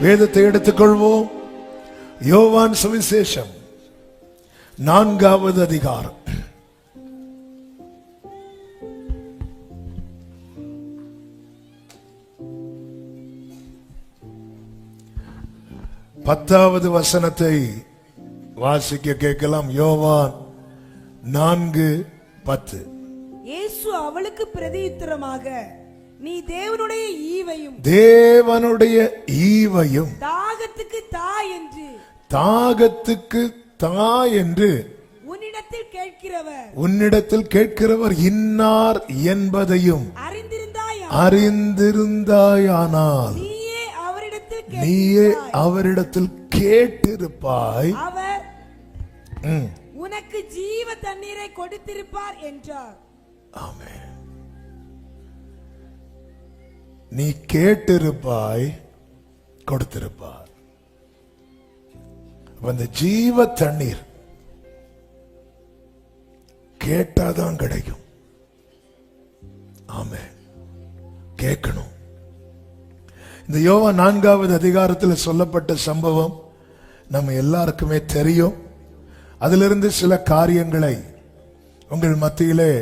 வேதத்தை எடுத்துக்கொள்வோம். யோவான் சுவிசேஷம் 4வது அதிகாரம். பத்தாவது வசனத்தை வாசிக்க கேட்கலாம். யோவான் 4:10. இயேசு அவளுக்கு பிரதியுத்தரமாக, நீ தேவனுடைய ஈவையும் தாகத்துக்கு தா என்று உன்னிடத்தில் கேட்கிறவர் இன்னார் என்பதையும் அறிந்திருந்தாயானால் நீயே அவரிடத்தில் கேட்டிருப்பாய், அவர் உனக்கு ஜீவ தண்ணீரை கொடுத்திருப்பார் என்றார். ஆமென். நீ கேட்டிருப்பாய், கொடுத்திருப்பார். அந்த ஜீவ தண்ணீர் கேட்டாதான் கிடைக்கும். ஆமென். கேட்கணும். இந்த யோவான் 4வது அதிகாரத்தில் சொல்லப்பட்ட சம்பவம் நம்ம எல்லாருக்குமே தெரியும். அதிலிருந்து சில காரியங்களை உங்கள் மத்தியிலே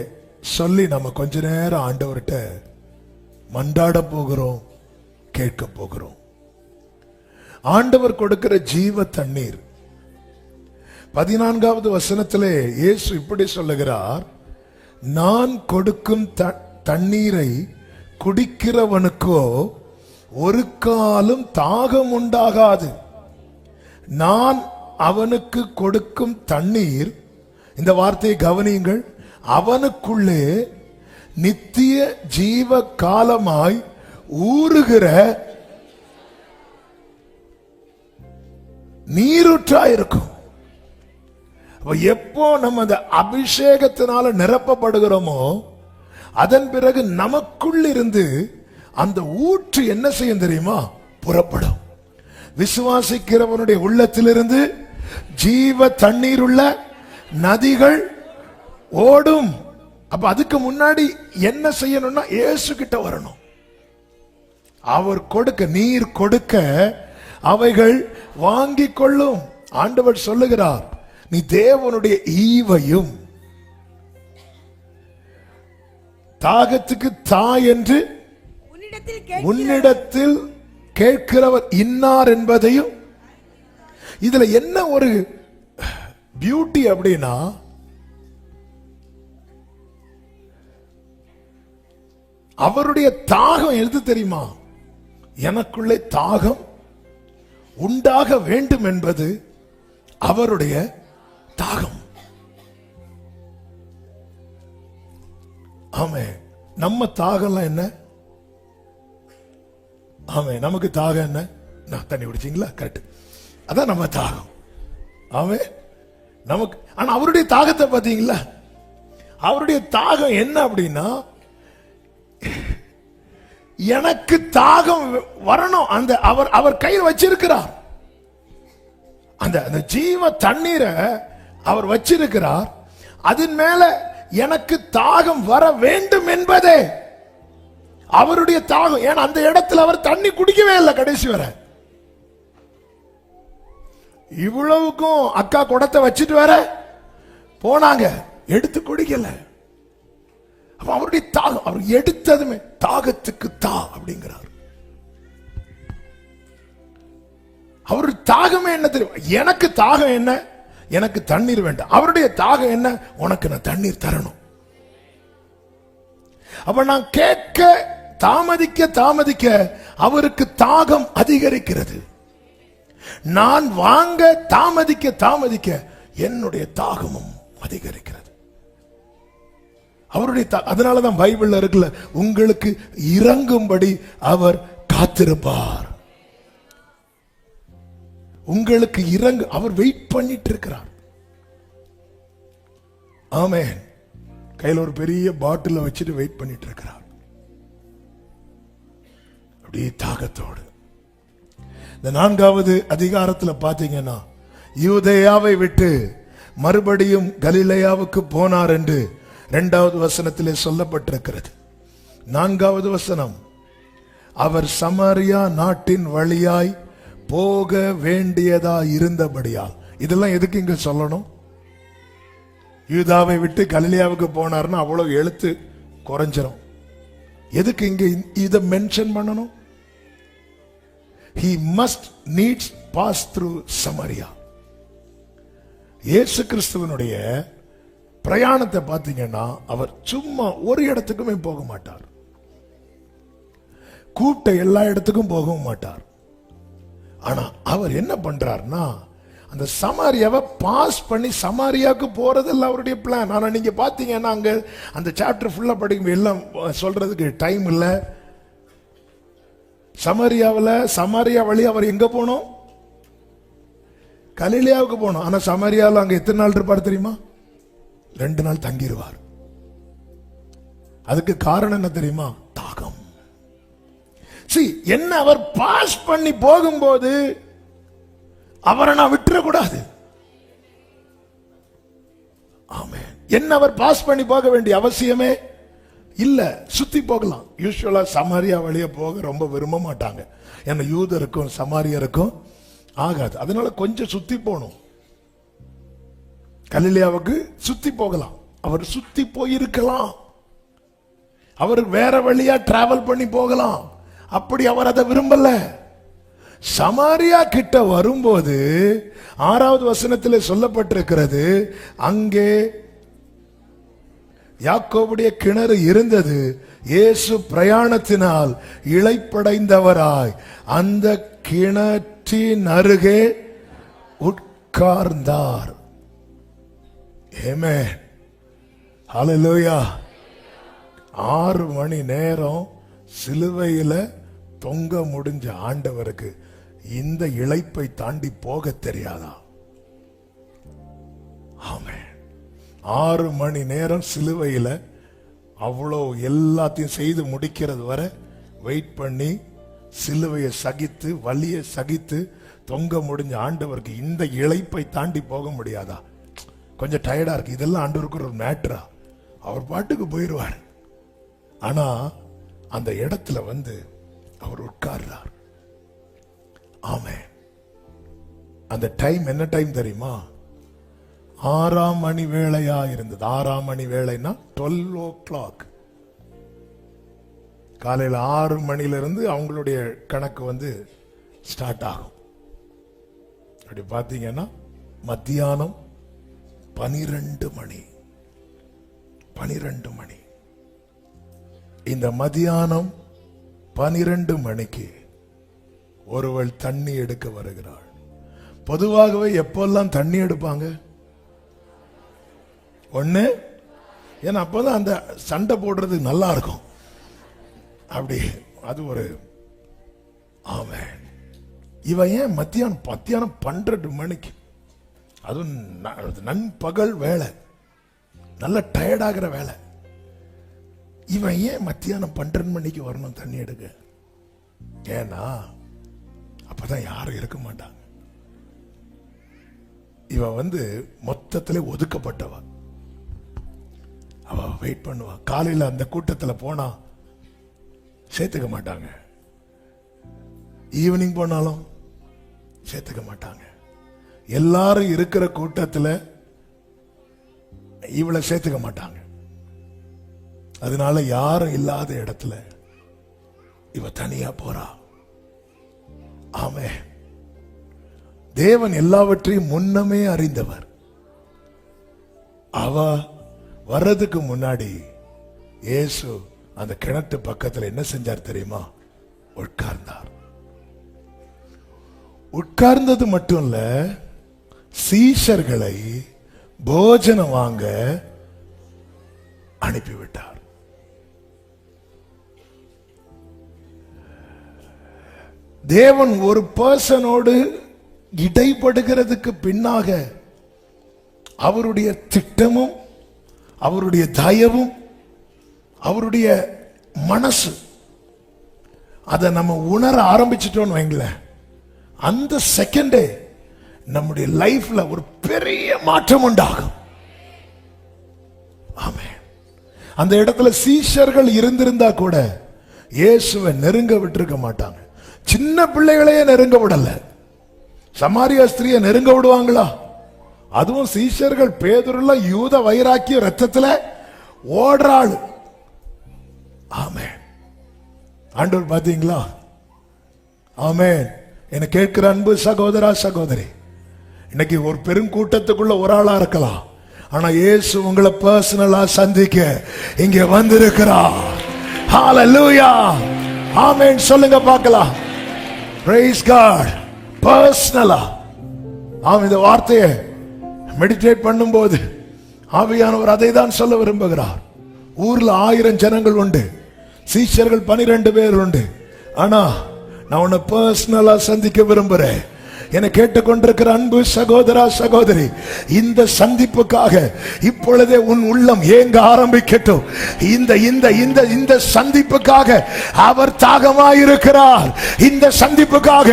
சொல்லி நம்ம கொஞ்ச நேரம் ஆண்டவர்கிட்ட மன்றாட போகிறோம், கேட்க போகிறோம். ஆண்டவர் கொடுக்கிற ஜீவ தண்ணீர் 14வது வசனத்திலே இயேசு இப்படி சொல்லுகிறார், நான் கொடுக்கும் தண்ணீரை குடிக்கிறவனுக்கோ ஒரு காலும் தாகம் உண்டாகாது. நான் அவனுக்கு கொடுக்கும் தண்ணீர், இந்த வார்த்தையை கவனியுங்கள், அவனுக்குள்ளே நித்திய ஜீவ காலமாய் ஊறுகிற நீரூற்றாயிருக்கும். எப்போ நம்ம அந்த அபிஷேகத்தினால நிரப்பப்படுகிறோமோ அதன் பிறகு நமக்குள் இருந்து அந்த ஊற்று என்ன செய்யும் தெரியுமா? புறப்படும். விசுவாசிக்கிறவனுடைய உள்ளத்திலிருந்து ஜீவ தண்ணீர் உள்ள நதிகள் ஓடும். அப்ப அதுக்கு முன்னாடி என்ன செய்யணும்னா இயேசு கிட்ட வரணும். அவர் கொடுக்க, நீர் கொடுக்க அவைகள் வாங்கிக் கொள்ளும். ஆண்டவர் சொல்லுகிறார், நீ தேவனுடைய ஈவையும் தாகத்துக்கு தா என்று உன்னிடத்தில் கேட்கிறவர் இன்னார் என்பதையும். இதுல என்ன ஒரு பியூட்டி அப்படின்னா, அவருடைய தாகம் எது தெரியுமா? எனக்குள்ளே தாகம் உண்டாக வேண்டும் என்பது அவருடைய தாகம். ஆமே. நம்ம தாகம்லாம் என்ன? ஆமே. நமக்கு தாகம் என்ன? நான் தண்ணி குடிச்சீங்களா? கரெக்ட். அதான் நம்ம தாகம். ஆமே. நமக்கு. ஆனா அவருடைய தாகத்தை பாத்தீங்களா? அவருடைய தாகம் என்ன அப்படின்னா, எனக்கு தாகம் வரணும். அந்த அவர் கையில் வச்சிருக்கிறார். அந்த ஜீவ தண்ணீரை அவர் வச்சிருக்கிறார். அதன் மேல எனக்கு தாகம் வர வேண்டும் என்பதே அவருடைய தாகம். ஏன்னா அந்த இடத்துல அவர் தண்ணி குடிக்கவே இல்லை கடைசி வரை. இவ்வளவுக்கும் அக்கா குடத்தை வச்சுட்டு வர போனாங்க, எடுத்து குடிக்கல. அவருடைய தாகம், அவர் எடுத்ததுமே தாகத்துக்கு தா அப்படிங்கிறார். அவருடைய தாகமே என்ன தெரியும்? எனக்கு தாகம் என்ன? எனக்கு தண்ணீர் வேண்டாம். அவருடைய தாகம் என்ன? உனக்கு நான் தண்ணீர் தரணும். அப்ப நான் கேட்க தாமதிக்க அவருக்கு தாகம் அதிகரிக்கிறது. நான் வாங்க தாமதிக்க என்னுடைய தாகமும் அதிகரிக்கிறது. அவருடைய அதனாலதான் பைபிள்ல இருக்குல்ல, உங்களுக்கு இறங்கும்படி அவர் காத்திருப்பார். உங்களுக்கு இறங்கு, அவர் வெயிட் பண்ணிட்டு இருக்கிறார். ஆமென். கையில் ஒரு பெரிய பாட்டில் வச்சுட்டு வெயிட் பண்ணிட்டு இருக்கிறார். அப்படியே தாகத்தோடு. இந்த 4வது அதிகாரத்தில் பாத்தீங்கன்னா, யூதேயாவை விட்டு மறுபடியும் கலிலேயாவுக்கு போனார் என்று 2வது வசனத்திலே சொல்லப்பட்டிருக்கிறது. 4வது வசனம், அவர் சமாரியா நாட்டின் வழியாய் போக வேண்டியதா இருந்தபடியால். இதெல்லாம் எதுக்கு இங்க சொல்லணும்? யூதாவை விட்டு கலிலேயாவுக்கு போனார்னா அவ்வளவு எழுத்து குறைஞ்சிரும். எதுக்கு இங்க இத மென்ஷன் பண்ணணும்? He must needs pass through Samaria. இயேசு கிறிஸ்துவனுடைய பிரயாணத்தை பார்த்தீங்கன்னா அவர் சும்மா ஒரு இடத்துக்குமே போக மாட்டார், கூப்பிட்ட எல்லா இடத்துக்கும் போகவும் மாட்டார். ஆனா அவர் என்ன பண்றார்னா அந்த சமாரியாவை பாஸ் பண்ணி சமாரியாவுக்கு போறதெல்லாம் அவருடைய பிளான். ஆனா நீங்க பாத்தீங்கன்னா அங்க அந்த சாப்டர் ஃபுல்லா படிக்கும் எல்லாம் சொல்றதுக்கு டைம் இல்லை. சமாரியா வழி அவர் எங்க போனோம்? கலிலேயாவுக்கு போனோம். ஆனா சமாரியாவில் அங்க எத்தனை நாள் இருப்பார் தெரியுமா? 2 நாள் தங்கிடுவார். அதுக்கு காரணம் என்ன தெரியுமா? தாகம். என்ன அவர் பாஸ் பண்ணி போகும்போது அவரை நான் விட்டுறக்கூடாது. ஆமென். என்ன அவர் பாஸ் பண்ணி போக வேண்டிய அவசியமே இல்ல, சுத்தி போகலாம். யூசுவலா சமாரியா வழியா போக ரொம்ப விரும்ப மாட்டாங்க. ஏன்னா யூதருக்கும் சமாரியருக்கும் ஆகாது. அதனால கொஞ்சம் சுத்தி போகணும். கலிலேயாவுக்கு சுத்தி போகலாம். அவர் சுத்தி போயிருக்கலாம், அவர் வேற வழியா டிராவல் பண்ணி போகலாம். அப்படி அவர் அதை விரும்பல. சமாரியா கிட்ட வரும்போது 6வது வசனத்தில் சொல்லப்பட்டிருக்கிறது, அங்கே யாக்கோபுடைய கிணறு இருந்தது. இயேசு பிரயாணத்தினால் இளைப்படைந்தவராய் அந்த கிணற்றின் அருகே உட்கார்ந்தார். ஆமென். ஹல்லேலூயா. 6 மணி நேரம் சிலுவையில தொங்க முடிஞ்ச ஆண்டவருக்கு இந்த இளைப்பை தாண்டி போக தெரியாதா? ஆமென். 6 மணி நேரம் சிலுவையில அவ்வளோ எல்லாத்தையும் செய்து முடிக்கிறது வரை வெயிட் பண்ணி சிலுவையை சகித்து வலியை சகித்து தொங்க முடிஞ்ச ஆண்டவருக்கு இந்த இளைப்பை தாண்டி போக முடியாதா? கொஞ்சம் டயர்டா இருக்கு. இதெல்லாம் ஆண்டவருக்கு ஒரு மேட்டரா? அவர் பாட்டுக்கு போயிடுவார். ஆனா அந்த இடத்துல வந்து அவர் உட்கார்றார். ஆமென். அந்த டைம் என்ன டைம் தெரியுமா? 6ஆம் மணி வேளையா இருந்தது. 6ஆம் மணி வேளைனா 12 o'clock. காலையில் 6 மணிலிருந்து அவங்களுடைய கணக்கு வந்து ஸ்டார்ட் ஆகும். அப்படி பார்த்தீங்கன்னா மத்தியானம் 12 மணி. 12 மணி. இந்த மத்தியானம் 12 மணிக்கு ஒருவள் தண்ணி எடுக்க வருகிறாள். பொதுவாகவே எப்பெல்லாம் தண்ணி எடுப்பாங்க? ஒண்ணு, ஏன்னா அப்பதான் அந்த சண்டை போடுறது நல்லா இருக்கும். அப்படி அது ஒரு. ஆமென். இவன் ஏன் மத்தியானம் 12 மணிக்கு, அதுவும் நண்பகல் வேலை, நல்ல டயர்டாகிற வேலை, இவன் ஏன் மத்தியானம் 12 மணிக்கு வரணும் தண்ணி எடுக்க? ஏன்னா அப்பதான் யாரும் இருக்க மாட்டாங்க. இவன் வந்து மொத்தத்திலே ஒதுக்கப்பட்டவ. அவ வெயிட் பண்ணுவா. காலையில் அந்த கூட்டத்தில் போனா சேர்த்துக்க மாட்டாங்க, ஈவினிங் போனாலும் சேர்த்துக்க மாட்டாங்க. எல்லாரும் இருக்கிற கூட்டத்தில் இவளை சேர்த்துக்க மாட்டாங்க. அதனால யாரும் இல்லாத இடத்துல இவ தனியா போறா. ஆமென். தேவன் எல்லாவற்றையும் முன்னமே அறிந்தவர். அவ வர்றதுக்கு முன்னாடி இயேசு அந்த கிணத்து பக்கத்தில் என்ன செஞ்சார் தெரியுமா? உட்கார்ந்தார். உட்கார்ந்தது மட்டும் இல்ல, சீஷர்களை போஜனம் வாங்க அனுப்பிவிட்டார். தேவன் ஒரு பர்சனோடு இடைப்படுகிறதுக்கு பின்னாக அவருடைய திட்டமும் அவருடைய தயவும் அவருடைய மனசு, அதை நம்ம உணர ஆரம்பிச்சிட்டோம்னு வைங்களேன், அந்த செகண்டே நம்முடைய லைஃப்ல ஒரு பெரிய மாற்றம் உண்டாகும். ஆமென். அந்த இடத்துல சீஷர்கள் இருந்திருந்தா கூட இயேசுவை நெருங்க விட்டிருக்க மாட்டாங்க. சின்ன பிள்ளைகளையே நெருங்க விடல. சமாரியா ஸ்திரியை நெருங்க விடுவாங்களா? அதுவும் சீஷர்கள் பேதுருல யூத வைராக்கிய ரத்தத்துல ஓடுறாள். ஆமென். ஆண்டவர் பாத்தீங்களா? ஆமென். என்ன கேட்கிற அன்பு சகோதரா சகோதரி, இன்னைக்கு ஒரு பெருங்கூட்டத்துக்குள்ள ஒரு ஆளா இருக்கலாம், ஆனா இயேசு உங்களை பர்சனலா சந்திக்க இங்க வந்திருக்கிறார். ஹalleluya. ஆமென் சொல்லுங்க பார்க்கலாம். praise god. பர்சனலா ஆமென். இந்த வார்த்தையை மெடிடேட் பண்ணும்போது ஆவியானவர் அதை தான் சொல்ல விரும்புகிறார். ஊர்ல 1000 ஜனங்கள் உண்டு, சீஷர்கள் 12 பேர் உண்டு, ஆனா நான் உன்னை பர்சனலா சந்திக்க விரும்புறேன். என கேட்டுக்கொண்டிருக்கிற அன்பு சகோதரா சகோதரி, இந்த சந்திப்புக்காக இப்பொழுதே உன் உள்ளம் ஏங்க ஆரம்பிக்கட்டும். இந்த இந்த இந்த இந்த சந்திப்புக்காக அவர் தாகமாயிருக்கிறார். இந்த சந்திப்புக்காக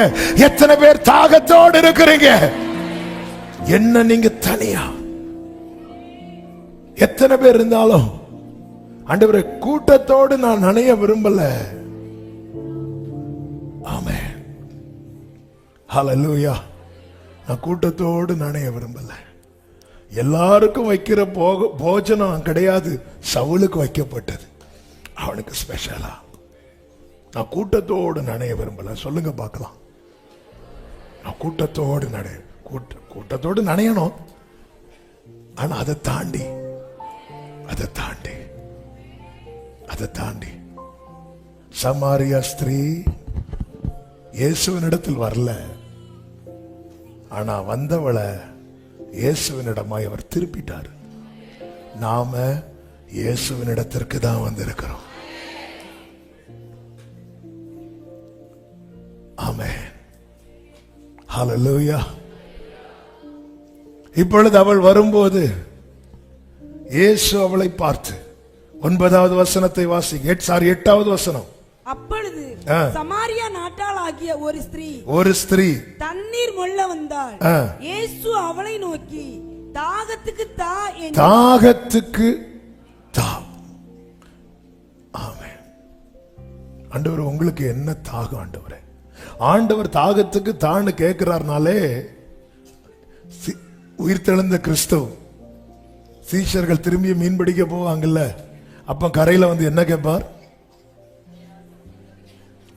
எத்தனை பேர் தாகத்தோடு இருக்கிறீங்க? என்ன நீங்க தனியா எத்தனை பேர் இருந்தாலும் ஆண்டவரே கூட்டத்தோடு நான் நனைய விரும்பல. ஆமென். ஹalleluya. நான் கூட்டத்தோடு நனைய விரும்பல. எல்லாருக்கும் வைக்கிற போஜனம் கிடையாது, சவுலுக்கு வைக்கப்பட்டது, அவனுக்கு ஸ்பெஷலா. நான் கூட்டத்தோடு நனைய விரும்பல. சொல்லுங்க பார்க்கலாம். நான் கூட்டத்தோடு கூட்டத்தோடு நனையணும், ஆனா அதை தாண்டி சமாரியா ஸ்திரீ இயேசுவினிடத்தில் வரல, ஆனா வந்தவளை இயேசுவினிடமாய் அவர் திருப்பிட்டார். நாம இயேசுவினிடத்திற்கு தான் வந்திருக்கிறோம். ஆமென். ஹalleluya. இப்பொழுது அவள் வரும்போது இயேசு அவளை பார்த்து 9வது வசனத்தை வாசிங்க. 8வது வசனம். அப்பொழுது சமாரியா நாட்டால் ஆகிய ஒரு ஸ்திரீ தண்ணீர் மொள்ள வந்தாள். இயேசு அவளை நோக்கி தாகத்துக்கு தா. ஆமென். ஆண்டவர் உங்களுக்கு என்ன தாகம்? ஆண்டவர் தாகத்துக்கு தான்னு கேட்கிறார்னாலே உயிர்த்தெழுந்த கிறிஸ்தவ சீஷர்கள் திரும்பி மீன் பிடிக்க போவாங்கல்ல, அப்ப கரையில வந்து என்ன கேட்பார்?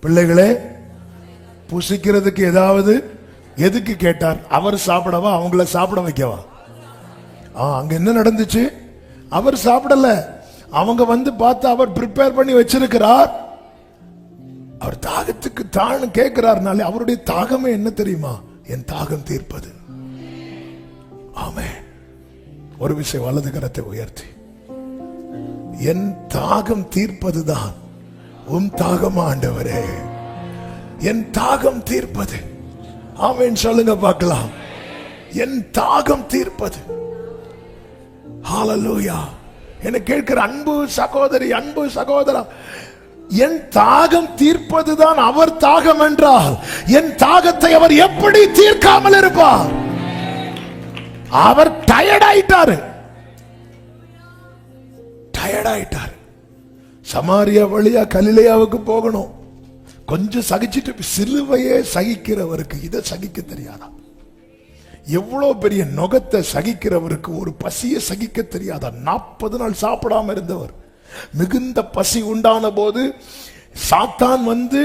பிள்ளைகளே புசிக்கிறதுக்கு ஏதாவது. எதுக்கு கேட்டார்? அவர் சாப்பிடவா, அவங்கள சாப்பிட வைக்கவா? அங்க என்ன நடந்துச்சு? அவர் சாப்பிடல, அவங்க வந்து பார்த்து அவர் ப்ரிப்பேர் பண்ணி வச்சிருக்கிறார். அவர் தாகத்துக்கு தான் கேட்கிறார்னாலே அவருடைய தாகமே என்ன தெரியுமா? என் தாகம் தீர்ப்பது. ஆமென். ஒரு விஷயம், வலது கரத்தை உயர்த்தி, என் தாகம் தீர்ப்பதுதான் உன் தாகம் ஆண்டவரே. என் தாகம் தீர்ப்பது. ஆமென் சொல்லுங்க பார்க்கலாம். என் தாகம் தீர்ப்பது. ஹalleluya. என்ன கேட்கிற அன்பு சகோதரி, அன்பு சகோதரா, என் தாகம் தீர்ப்பதுதான் அவர் தாகம் என்றால் என் தாகத்தை அவர் எப்படி தீர்க்காமல் இருப்பார்? அவர் டயர்ட் ஆயிட்டாரு. சமாரியா வழியா கலிலேயாவுக்கு போகணும். கொஞ்சம் சகிச்சிட்டு சிலுவையே சகிக்கிறவருக்கு இதை சகிக்க தெரியாதா? எவ்வளவு பெரிய நுகத்தை சகிக்கிறவருக்கு ஒரு பசியை சகிக்க தெரியாதா? 40 நாள் சாப்பிடாம இருந்தவர் மிகுந்த பசி உண்டான போது சாத்தான் வந்து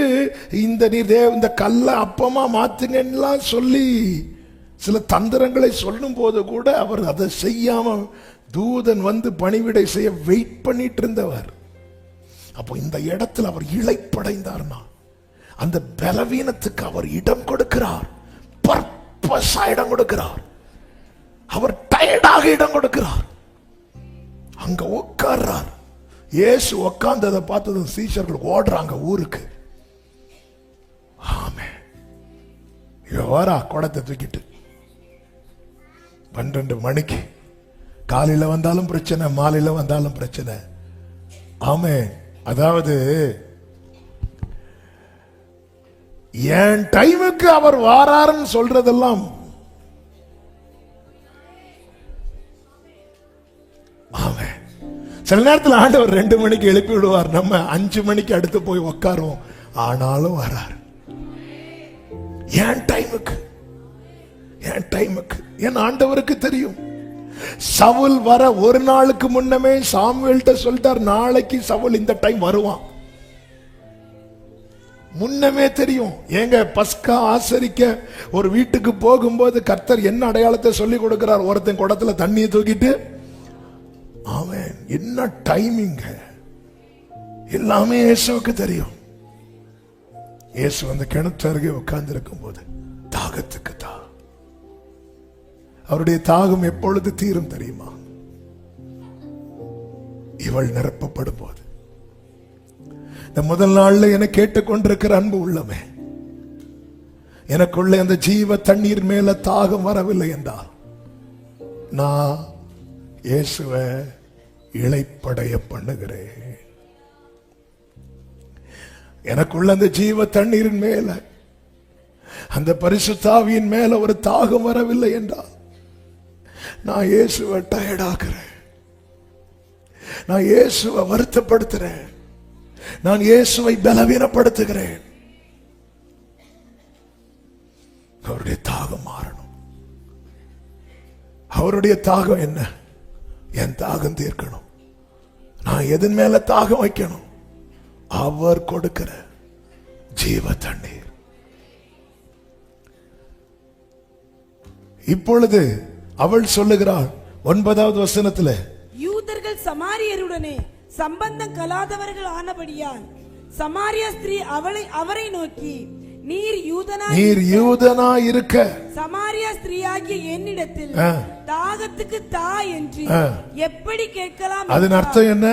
இந்த கல்ல அப்பமா மாத்துங்கன்னா சொல்லி சில தந்திரங்களை சொல்லும் போது கூட அவர் அதை செய்யாம தூதன் வந்து பணிவிடை செய்ய வெயிட் பண்ணிட்டு இருந்தவர். அப்போ இந்த இடத்துல அவர் இளைப்படைந்தார்னா அந்த பலவீனத்துக்கு அவர் இடம் கொடுக்கிறார். பர்பஸா இடம் கொடுக்கிறார். அவர் டயர்டாக இடம் கொடுக்கிறார். அங்க உட்கார்றார். இயேசு உட்கார்ந்ததை பார்த்ததும் சீஷர்கள் ஓடுறாங்க ஊருக்கு. ஆமென். வாரா குடத்தை தூக்கிட்டு 12 மணிக்கு, காலையில வந்தாலும் பிரச்சனை, மாலையில வந்தாலும் பிரச்சனை. ஆமென். அதாவது என் டைமுக்கு அவர் வாராருன்னு சொல்றதெல்லாம் ஆமென். சில நேரத்தில் ஆண்டவர் 2 மணிக்கு எழுப்பி விடுவார், நம்ம 5 மணிக்கு அடுத்து போய் உட்காருவோம். ஆனாலும் வரார் என் டைமுக்கு. என் டைமுக்கு. என் ஆண்டவருக்கு தெரியும். சவுல் வர ஒரு நாளுக்கு முன்னமே சாமுவேல்ட்ட சொல்லிட்டார், நாளைக்கு சவுல் இந்த டைம் வருவான். முன்னமே தெரியும். ஏங்க பஸ்கா ஆசரிக்க ஒரு வீட்டுக்கு போகும்போது கர்த்தர் என்ன அடையாளத்தை சொல்லி கொடுக்கிறார்? ஒருத்தன் குடத்துல தண்ணியை தூக்கிட்டு, அவன் என்ன டைமிங், எல்லாமே இயேசுவுக்கு தெரியும். இயேசு அந்த கிணத்து அருகே உட்கார்ந்து இருக்கும் போது தாகத்துக்கு அவருடைய தாகம் எப்பொழுது தீரும் தெரியுமா? இவள் நிரப்பப்படும் போது. இந்த முதல் நாள்ல என கேட்டுக்கொண்டிருக்கிற அன்பு உள்ளமே, எனக்குள்ள அந்த ஜீவ தண்ணீர் மேல தாகம் வரவில்லை என்றால் நான் இயேசுவை இளைப்படைய பண்ணுகிறேன். எனக்குள்ள அந்த ஜீவ தண்ணீரின் மேல, அந்த பரிசுத்தாவியின் மேல ஒரு தாகம் வரவில்லை என்றால் நான் இயேசுவை டயர்டாக்குறேன், நான் இயேசுவை வருத்தப்படுத்துறேன், நான் இயேசுவை பலவீனப்படுத்துகிறேன். அவருடைய தாகம் மாறணும். அவருடைய தாகம் என்ன? என் தாகம் தீர்க்கணும். நான் எதன் மேல தாகம் வைக்கணும்? அவர் கொடுக்கிற ஜீவ தண்ணீர். இப்பொழுது அவள் சொல்லுகிறாள் 9வது வசனத்துல, யூதர்கள் சமாரியருடனே சம்பந்தம் கலாதவர்கள் ஆனபடியால் சமாரிய ஸ்திரீ அவரை நோக்கி, நீர் யூதனா இருக்க சமாரிய ஸ்திரீயாகிய என்னிடத்தில் தாகத்துக்கு தா என்று எப்படி கேட்கலாம்? அதன் அர்த்தம் என்ன?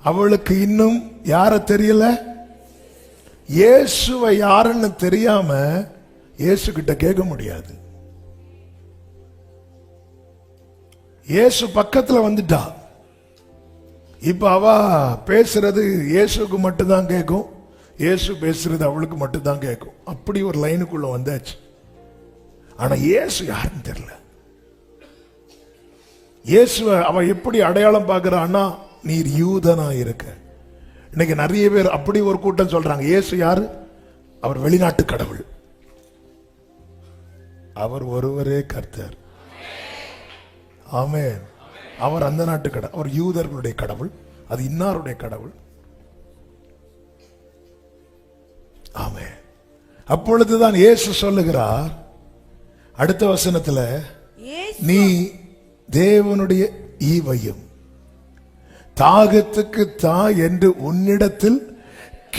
அவளுக்கு இன்னும் யார தெரியல, இயேசுவை யாருன்னு தெரியாம இயேசு கிட்ட கேட்க முடியாது. இயேசு பக்கத்துல வந்துட்டா. இப்ப அவ பேசுறது இயேசுக்கு மட்டும்தான் கேட்கும், இயேசு பேசுறது அவளுக்கு மட்டும்தான் கேட்கும். அப்படி ஒரு லைனுக்குள்ள வந்தாச்சு. ஆனா இயேசு யாருன்னு தெரியல. இயேசுவை அவ எப்படி அடையாளம் பார்க்கிறான்னா, நீர் யூதனா இருக்க. இன்னைக்கு நிறைய பேர் அப்படி ஒரு கூட்டம் சொல்றாங்க, இயேசு யாரு? அவர் வெளிநாட்டு கடவுள். அவர் ஒருவரே கர்த்தர். ஆமென். அவர் அந்த நாட்டு கடவுள், அவர் யூதர்களுடைய கடவுள், அது இன்னாருடைய கடவுள். ஆமென். அப்பொழுதுதான் இயேசு சொல்லுகிறார் அடுத்த வசனத்துல, நீ தேவனுடைய ஈவையும் தாகத்துக்கு தா என்று உன்னிடத்தில்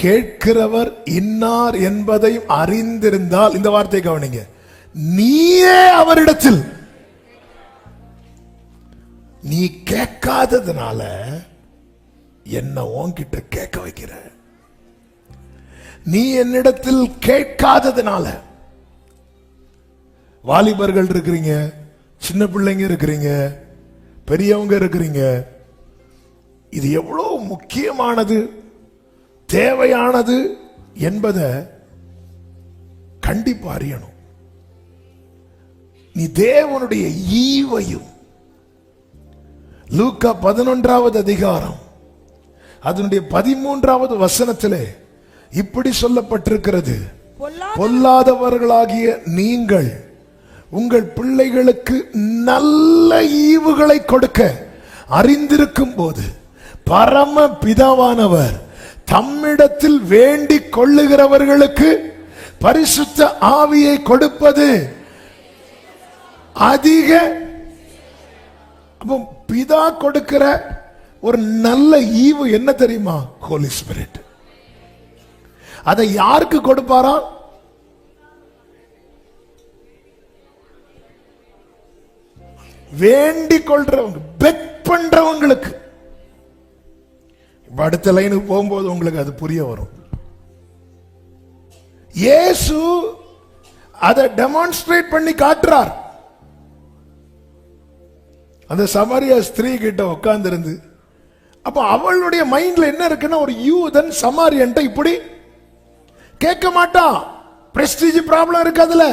கேட்கிறவர் இன்னார் என்பதையும் அறிந்திருந்தால், இந்த வார்த்தை கவனிங்க, நீயே அவரிடத்தில், நீ கேட்காததுனால என்ன உன்கிட்ட கேட்க வைக்கிற. நீ என்னிடத்தில் கேட்காததுனால, வாலிபர்கள் இருக்கிறீங்க, சின்ன பிள்ளைங்க இருக்கிறீங்க, பெரியவங்க இருக்கிறீங்க, இது எவ்வளவு முக்கியமானது, தேவையானது என்பதை கண்டிப்பா அறியணும். நீ தேவனுடைய ஈவையும், லூக்கா 11வது அதிகாரம் அதனுடைய 13வது வசனத்திலே இப்படி சொல்லப்பட்டிருக்கிறது, பொல்லாதவர்களாகிய நீங்கள் உங்கள் பிள்ளைகளுக்கு நல்ல ஈவுகளை கொடுக்க அறிந்திருக்கும் போது பரம பிதாவானவர் தம்மிடத்தில் வேண்டிக் கொள்ளுகிறவர்களுக்கு பரிசுத்த ஆவியை கொடுப்பது அதிக. அப்போ பிதா கொடுக்கிற ஒரு நல்ல ஈவு என்ன தெரியுமா? ஹோலி ஸ்பிரிட். அதை யாருக்கு கொடுப்பாரா? வேண்டிக் கொள்றவங்க, பெக் பண்றவங்களுக்கு. அடுத்த லைனுக்கு போகும்போது உங்களுக்கு அது புரிய வரும். இயேசு அதை டெமான்ஸ்ட்ரேட் பண்ணி காட்டுறார். அந்த சமாரியா ஸ்திரீ கிட்ட உட்கார்ந்து இருந்து, அப்ப அவளுடைய மைண்ட்ல என்ன இருக்குன்னா, ஒரு யூதன் சமாரியன்ட்ட இப்படி கேட்க மாட்டான். பிரஸ்டீஜ் ப்ராப்ளம் இருக்கு அதுல.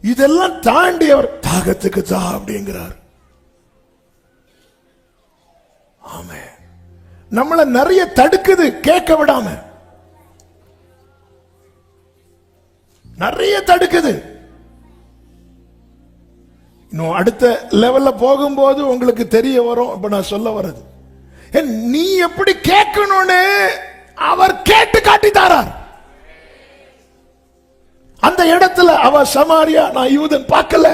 இதெல்லாம் தாண்டி அவர் தாகத்துக்கு தா அப்படிங்கிறார். ஆமே, நம்மள நிறைய தடுக்குது கேட்க விடாம, நிறைய தடுக்குது. இன்னும் அடுத்த லெவல்ல போகும்போது உங்களுக்கு தெரிய வரும். இப்ப நான் சொல்ல வர்றது, நீ எப்படி கேட்கணும்னு அவர் கேட்டு காட்டித்தாரார். அந்த இடத்துல அவ சமாரியா, நான் யூதன் பார்க்கல,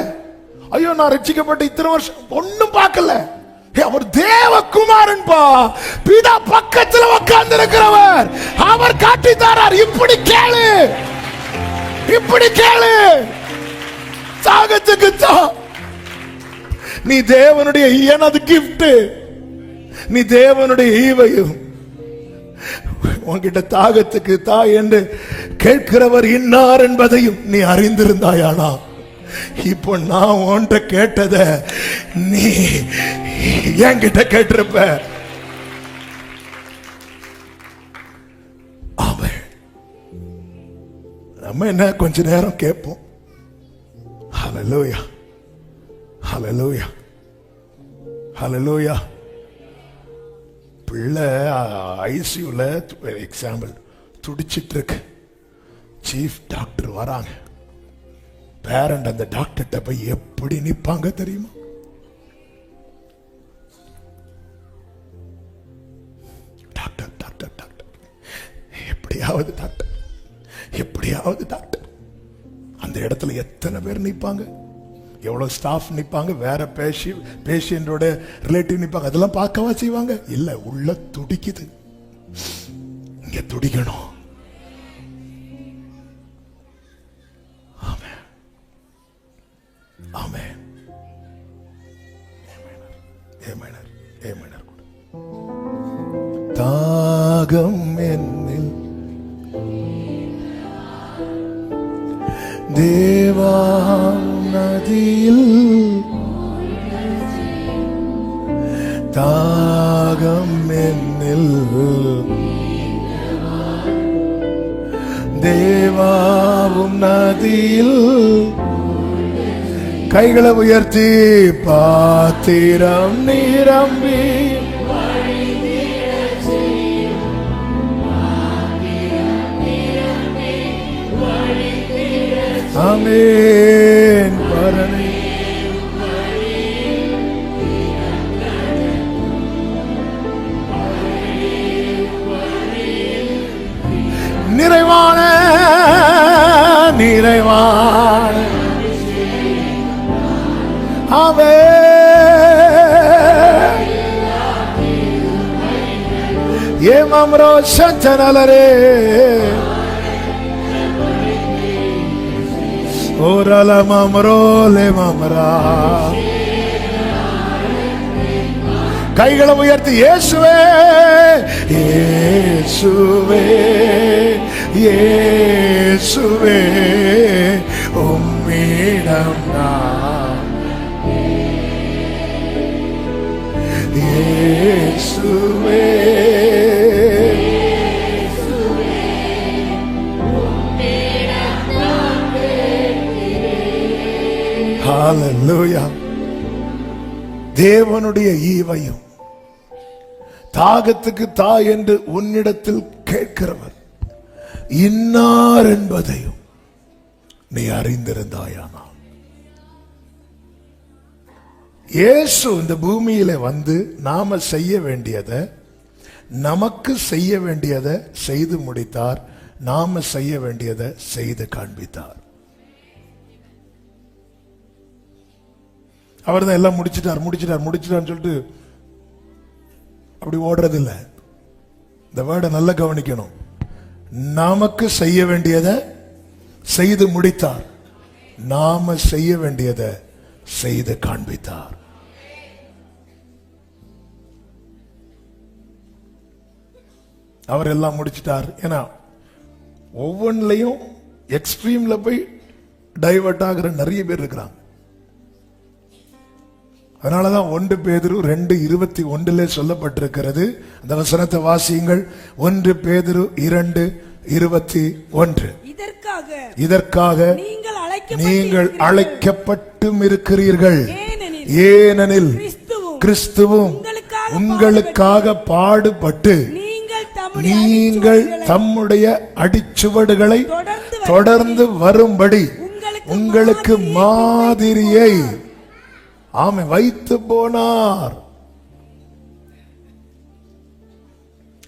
ஐயோ நான் ரட்சிக்கப்பட்ட இத்தனை வருஷம் ஒண்ணும் பார்க்கல. அவர் தேவகுமாரன் பா, பிதா பக்கத்துல உட்கார்ந்து இருக்கிறவர், அவர் காட்டி தாரார். இப்படி கேளு, இப்படி கேளு, தாகத்துக்கு தா. நீ தேவனுடைய எனது கிஃப்ட், நீ தேவனுடைய ஈவையும் உன்கிட்ட தாகத்துக்கு தா என்று கேட்கிறவர் இன்னார் என்பதையும் நீ அறிந்திருந்தாயானா, இப்போ நான் உன்கிட்ட கேட்டத நீ என்கிட்ட கேட்டிருப்ப. ஆமென். நம்ம என்ன கொஞ்ச நேரம் கேட்போம். ஹல்லேலூயா, ஹல்லேலூயா, ஹல்லேலூயா. பிள்ளை ஐசியூல எக்ஸாம்பிள் துடிச்சிட்டு இருக்கு, சீஃப் டாக்டர் வராங்க, பேரண்ட் அந்த டாக்டர்கிட்ட போய் எப்படி நிப்பாங்க தெரியுமா? டாக்டர் டாக்டர் டாக்டர், எப்படியாவது டாக்டர், எப்படியாவது டாக்டர். அந்த இடத்துல எத்தனை பேர் நிப்பாங்க, எவ்வளவு ஸ்டாஃப் நிப்பாங்க, வேற பேஷியண்டோட ரிலேட்டிவ் நிப்பாங்க, அதெல்லாம் பார்க்கவா செய்வாங்க? இல்ல, உள்ள துடிக்குது, இங்க துடிக்கணும். ஆமென், ஆமென். ஏமேனர், ஏமேனர். தாகம் என்னில் தேவா நதியில், தாகம் என்னில் தேவாவும் நதியில். கைகளை உயர்த்தி பாத்திரம் நிரம்பி, ஆமென். பரணி நிறைவான, நிறைவான, ஆமென். ஏமம்ரோ சஞ்சனலரே ஓரல மம்ரோலே மம்ரா. கைகளை உயர்த்தி இயேசுவே, இயேசுவே, இயேசுவே, உம்மிடம் நான், இயேசுவே, ஹல்லேலூயா. தேவனுடைய ஈவையும் தாகத்துக்கு தா என்று உன்னிடத்தில் கேட்கிறவர் இன்னார் என்பதையும் நீ அறிந்திருந்தாயானா. இயேசு இந்த பூமியில வந்து நாம செய்ய வேண்டியதை, நமக்கு செய்ய வேண்டியதை செய்து முடித்தார், நாம செய்ய வேண்டியதை செய்து காண்பித்தார். அவர் தான் எல்லாம் முடிச்சிட்டார் முடிச்சிட்டார் முடிச்சிட்டார்னு சொல்லிட்டு அப்படி ஓடுறது இல்லை. இந்த வேர்டை நல்லா கவனிக்கணும். நமக்கு செய்ய வேண்டியதை செய்து முடித்தார், நாம செய்ய வேண்டியதை செய்து காண்பித்தார். அவர் எல்லாம் முடிச்சிட்டார். ஏன்னா ஒவ்வொன்றிலையும் எக்ஸ்ட்ரீம்ல போய் டைவர்ட் ஆகிற நிறைய பேர் இருக்கிறாங்க. அதனாலதான் 1 பேதுரு 2:21 சொல்லப்பட்டிருக்கிறது. அந்த வசனத்தை வாசியுங்கள். 1 பேதுரு 2:21. இதற்காக நீங்கள் அழைக்கப்பட்டும் இருக்கிறீர்கள், ஏனெனில் கிறிஸ்துவும் உங்களுக்காக பாடுபட்டு நீங்கள் தம்முடைய அடிச்சுவடுகளை தொடர்ந்து வரும்படி உங்களுக்கு மாதிரியை ஆமை வைத்து போனார்.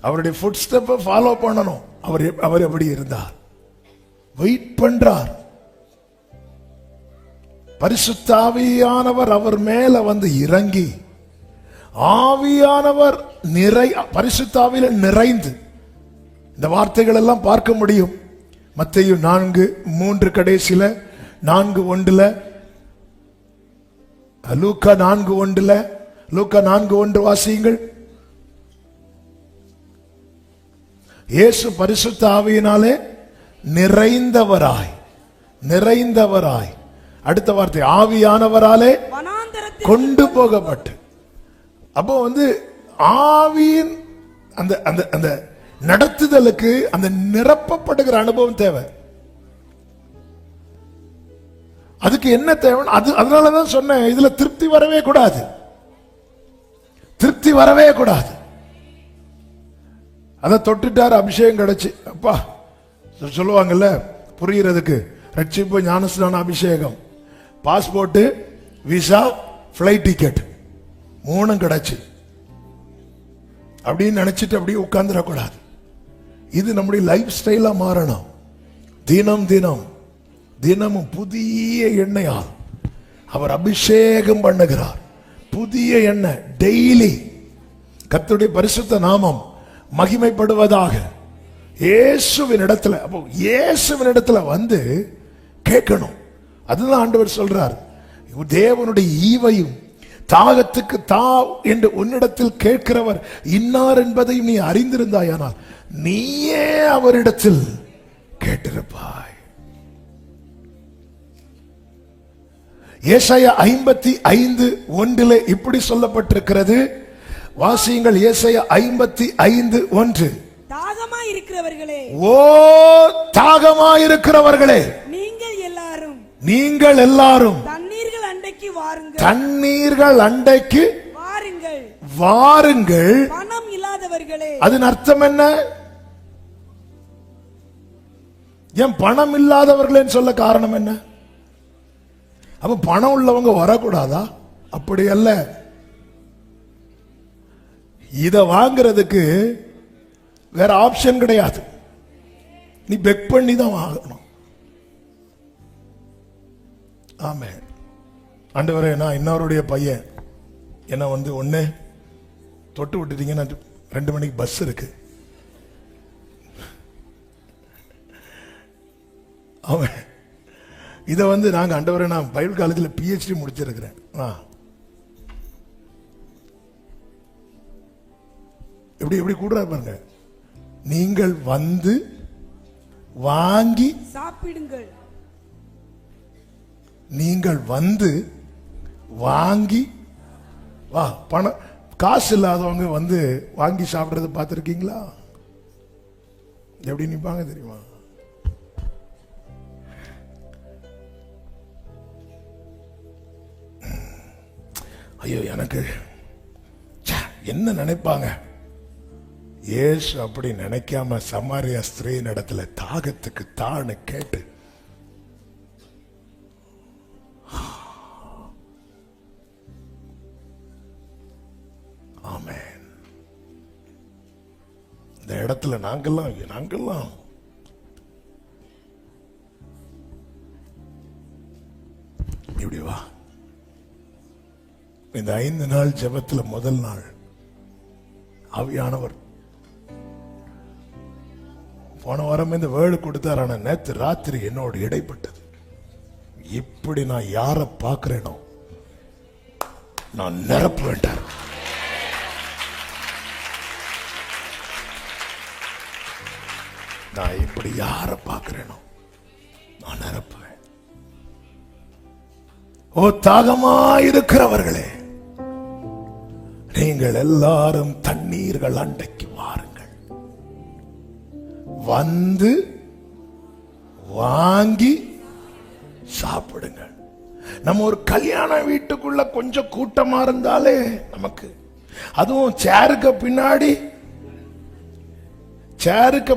அவருடைய ஃபுட் ஸ்டெப்பை ஃபாலோ பண்ணணும். அவர் எப்படி இருந்தார்? வெயிட் பண்றார். பரிசுத்த ஆவியானவர் அவர் மேல வந்து இறங்கி, ஆவியானவர் பரிசுத்த ஆவியில நிறைந்து, இந்த வார்த்தைகள் எல்லாம் பார்க்க முடியும். மத்தேயு 4:3 கடைசியில, 4:1, லூக்கா 4:1, லூக்கா 4:1 வாசியுங்கள். இயேசு பரிசுத்த ஆவியினாலே நிறைந்தவராய், அடுத்த வார்த்தை ஆவியானவராலே கொண்டு போகப்பட்டு. அப்போ வந்து ஆவியின் அந்த அந்த அந்த நடத்துதலுக்கு அந்த நிரப்பப்படுகிற அனுபவம் தேவை. அதுக்கு என்ன தேவை? அதனாலதான் சொன்னேன், இதுல திருப்தி வரவே கூடாது. அதை தொட்டுட்டார், அபிஷேகம் கிடைச்சு. அப்பா சொல்லுவாங்கல்ல புரிகிறதுக்கு, ரட்சிப்பு, ஞானஸ்நான, அபிஷேகம், பாஸ்போர்ட், விசா, பிளைட் டிக்கெட் 3 கிடைச்சு அப்படின்னு நினைச்சிட்டு அப்படியே உட்கார்ந்துடக்கூடாது. இது நம்முடைய லைஃப் ஸ்டைலா மாறணும். தினமும் புதிய எண்ணெயால் அவர் அபிஷேகம் பண்ணுகிறார். புதிய எண்ணெய் டெய்லி. கர்த்தருடைய பரிசுத்த நாமம் மகிமைப்படுவதாக. இயேசுவின் இடத்துல, அப்போ இயேசுவின் இடத்துல வந்து கேட்கணும். அதுதான் ஆண்டவர் சொல்றார், தேவனுடைய ஈவையும் தாகத்துக்கு தா என்று உன்னிடத்தில் கேட்கிறவர் இன்னார் என்பதை நீ அறிந்திருந்தாயானால் நீயே அவரிடத்தில் கேட்டிருப்பாய். ஏசாயா 55:1 இப்படி சொல்லப்பட்டிருக்கிறது. வாசியுங்கள். ஏசாயா 55:1. தாகமாயிருக்கிறவர்களே, ஓ தாகமாயிருக்கிறவர்களே, நீங்கள் எல்லாரும் தண்ணீர்கள் அண்டைக்கு வாருங்கள். பணம் இல்லாதவர்களே, அதன் அர்த்தம் என்ன? ஏன் பணம் இல்லாதவர்களேன்னு சொல்ல காரணம் என்ன? அப்ப பணம் உள்ளவங்க வரக்கூடாதா? அப்படி அல்ல. இத வாங்குறதுக்கு வேற ஆப்ஷன் கிடையாது. நீ பெக் பண்ணி தான் வாங்கணும். ஆமென். ஆண்டவரே, நான் இன்னொருடைய பையன் என்ன வந்து ஒண்ணு தொட்டு விட்டுட்டீங்கன்னா 2 மணிக்கு பஸ் இருக்கு. அவன் இதை வந்து நாங்கள் ஆண்டவரே, நான் பைபிள் காலேஜில் PhD முடிச்சிருக்கிறேன். எப்படி கூடுறா பாருங்க. நீங்கள் வந்து வாங்கி சாப்பிடுங்கள். நீங்கள் வந்து வாங்கி வா. பணம் காசு இல்லாதவங்க வந்து வாங்கி சாப்பிடுறது பார்த்துருக்கீங்களா? எப்படி நிப்பாங்க தெரியுமா? ஐயோ, எனக்கு என்ன நினைப்பாங்க? ஏசு அப்படி நினைக்காம சமாரியா ஸ்திரீயின் இடத்துல தாகத்துக்கு தான்னு கேட்டு, ஆமென். இந்த இடத்துல நாங்கெல்லாம் இப்படி வா. இந்த 5 நாள் ஜெபத்துல முதல் நாள் ஆவியானவர் போன வாரம் இந்த வேர்டு கொடுத்தார். ஆனா நேற்று ராத்திரி என்னோடு இடைப்பட்டது. இப்படி நான் யாரை பார்க்கிறேனோ நான் நிரப்ப வேண்டார். நான் இப்படி யாரை பார்க்கிறேனோ நான் நிரப்புவேன். ஓ தாகமாயிருக்கிறவர்களே, நீங்கள் எல்லாரும் தண்ணீர்கள் அண்டைக்கு வாருங்கள். வந்து வாங்கி சாப்பிடுங்கள். நம்ம ஒரு கல்யாண வீட்டுக்குள்ள கொஞ்சம் கூட்டமா இருந்தாலே நமக்கு, அதுவும் சேருக்கு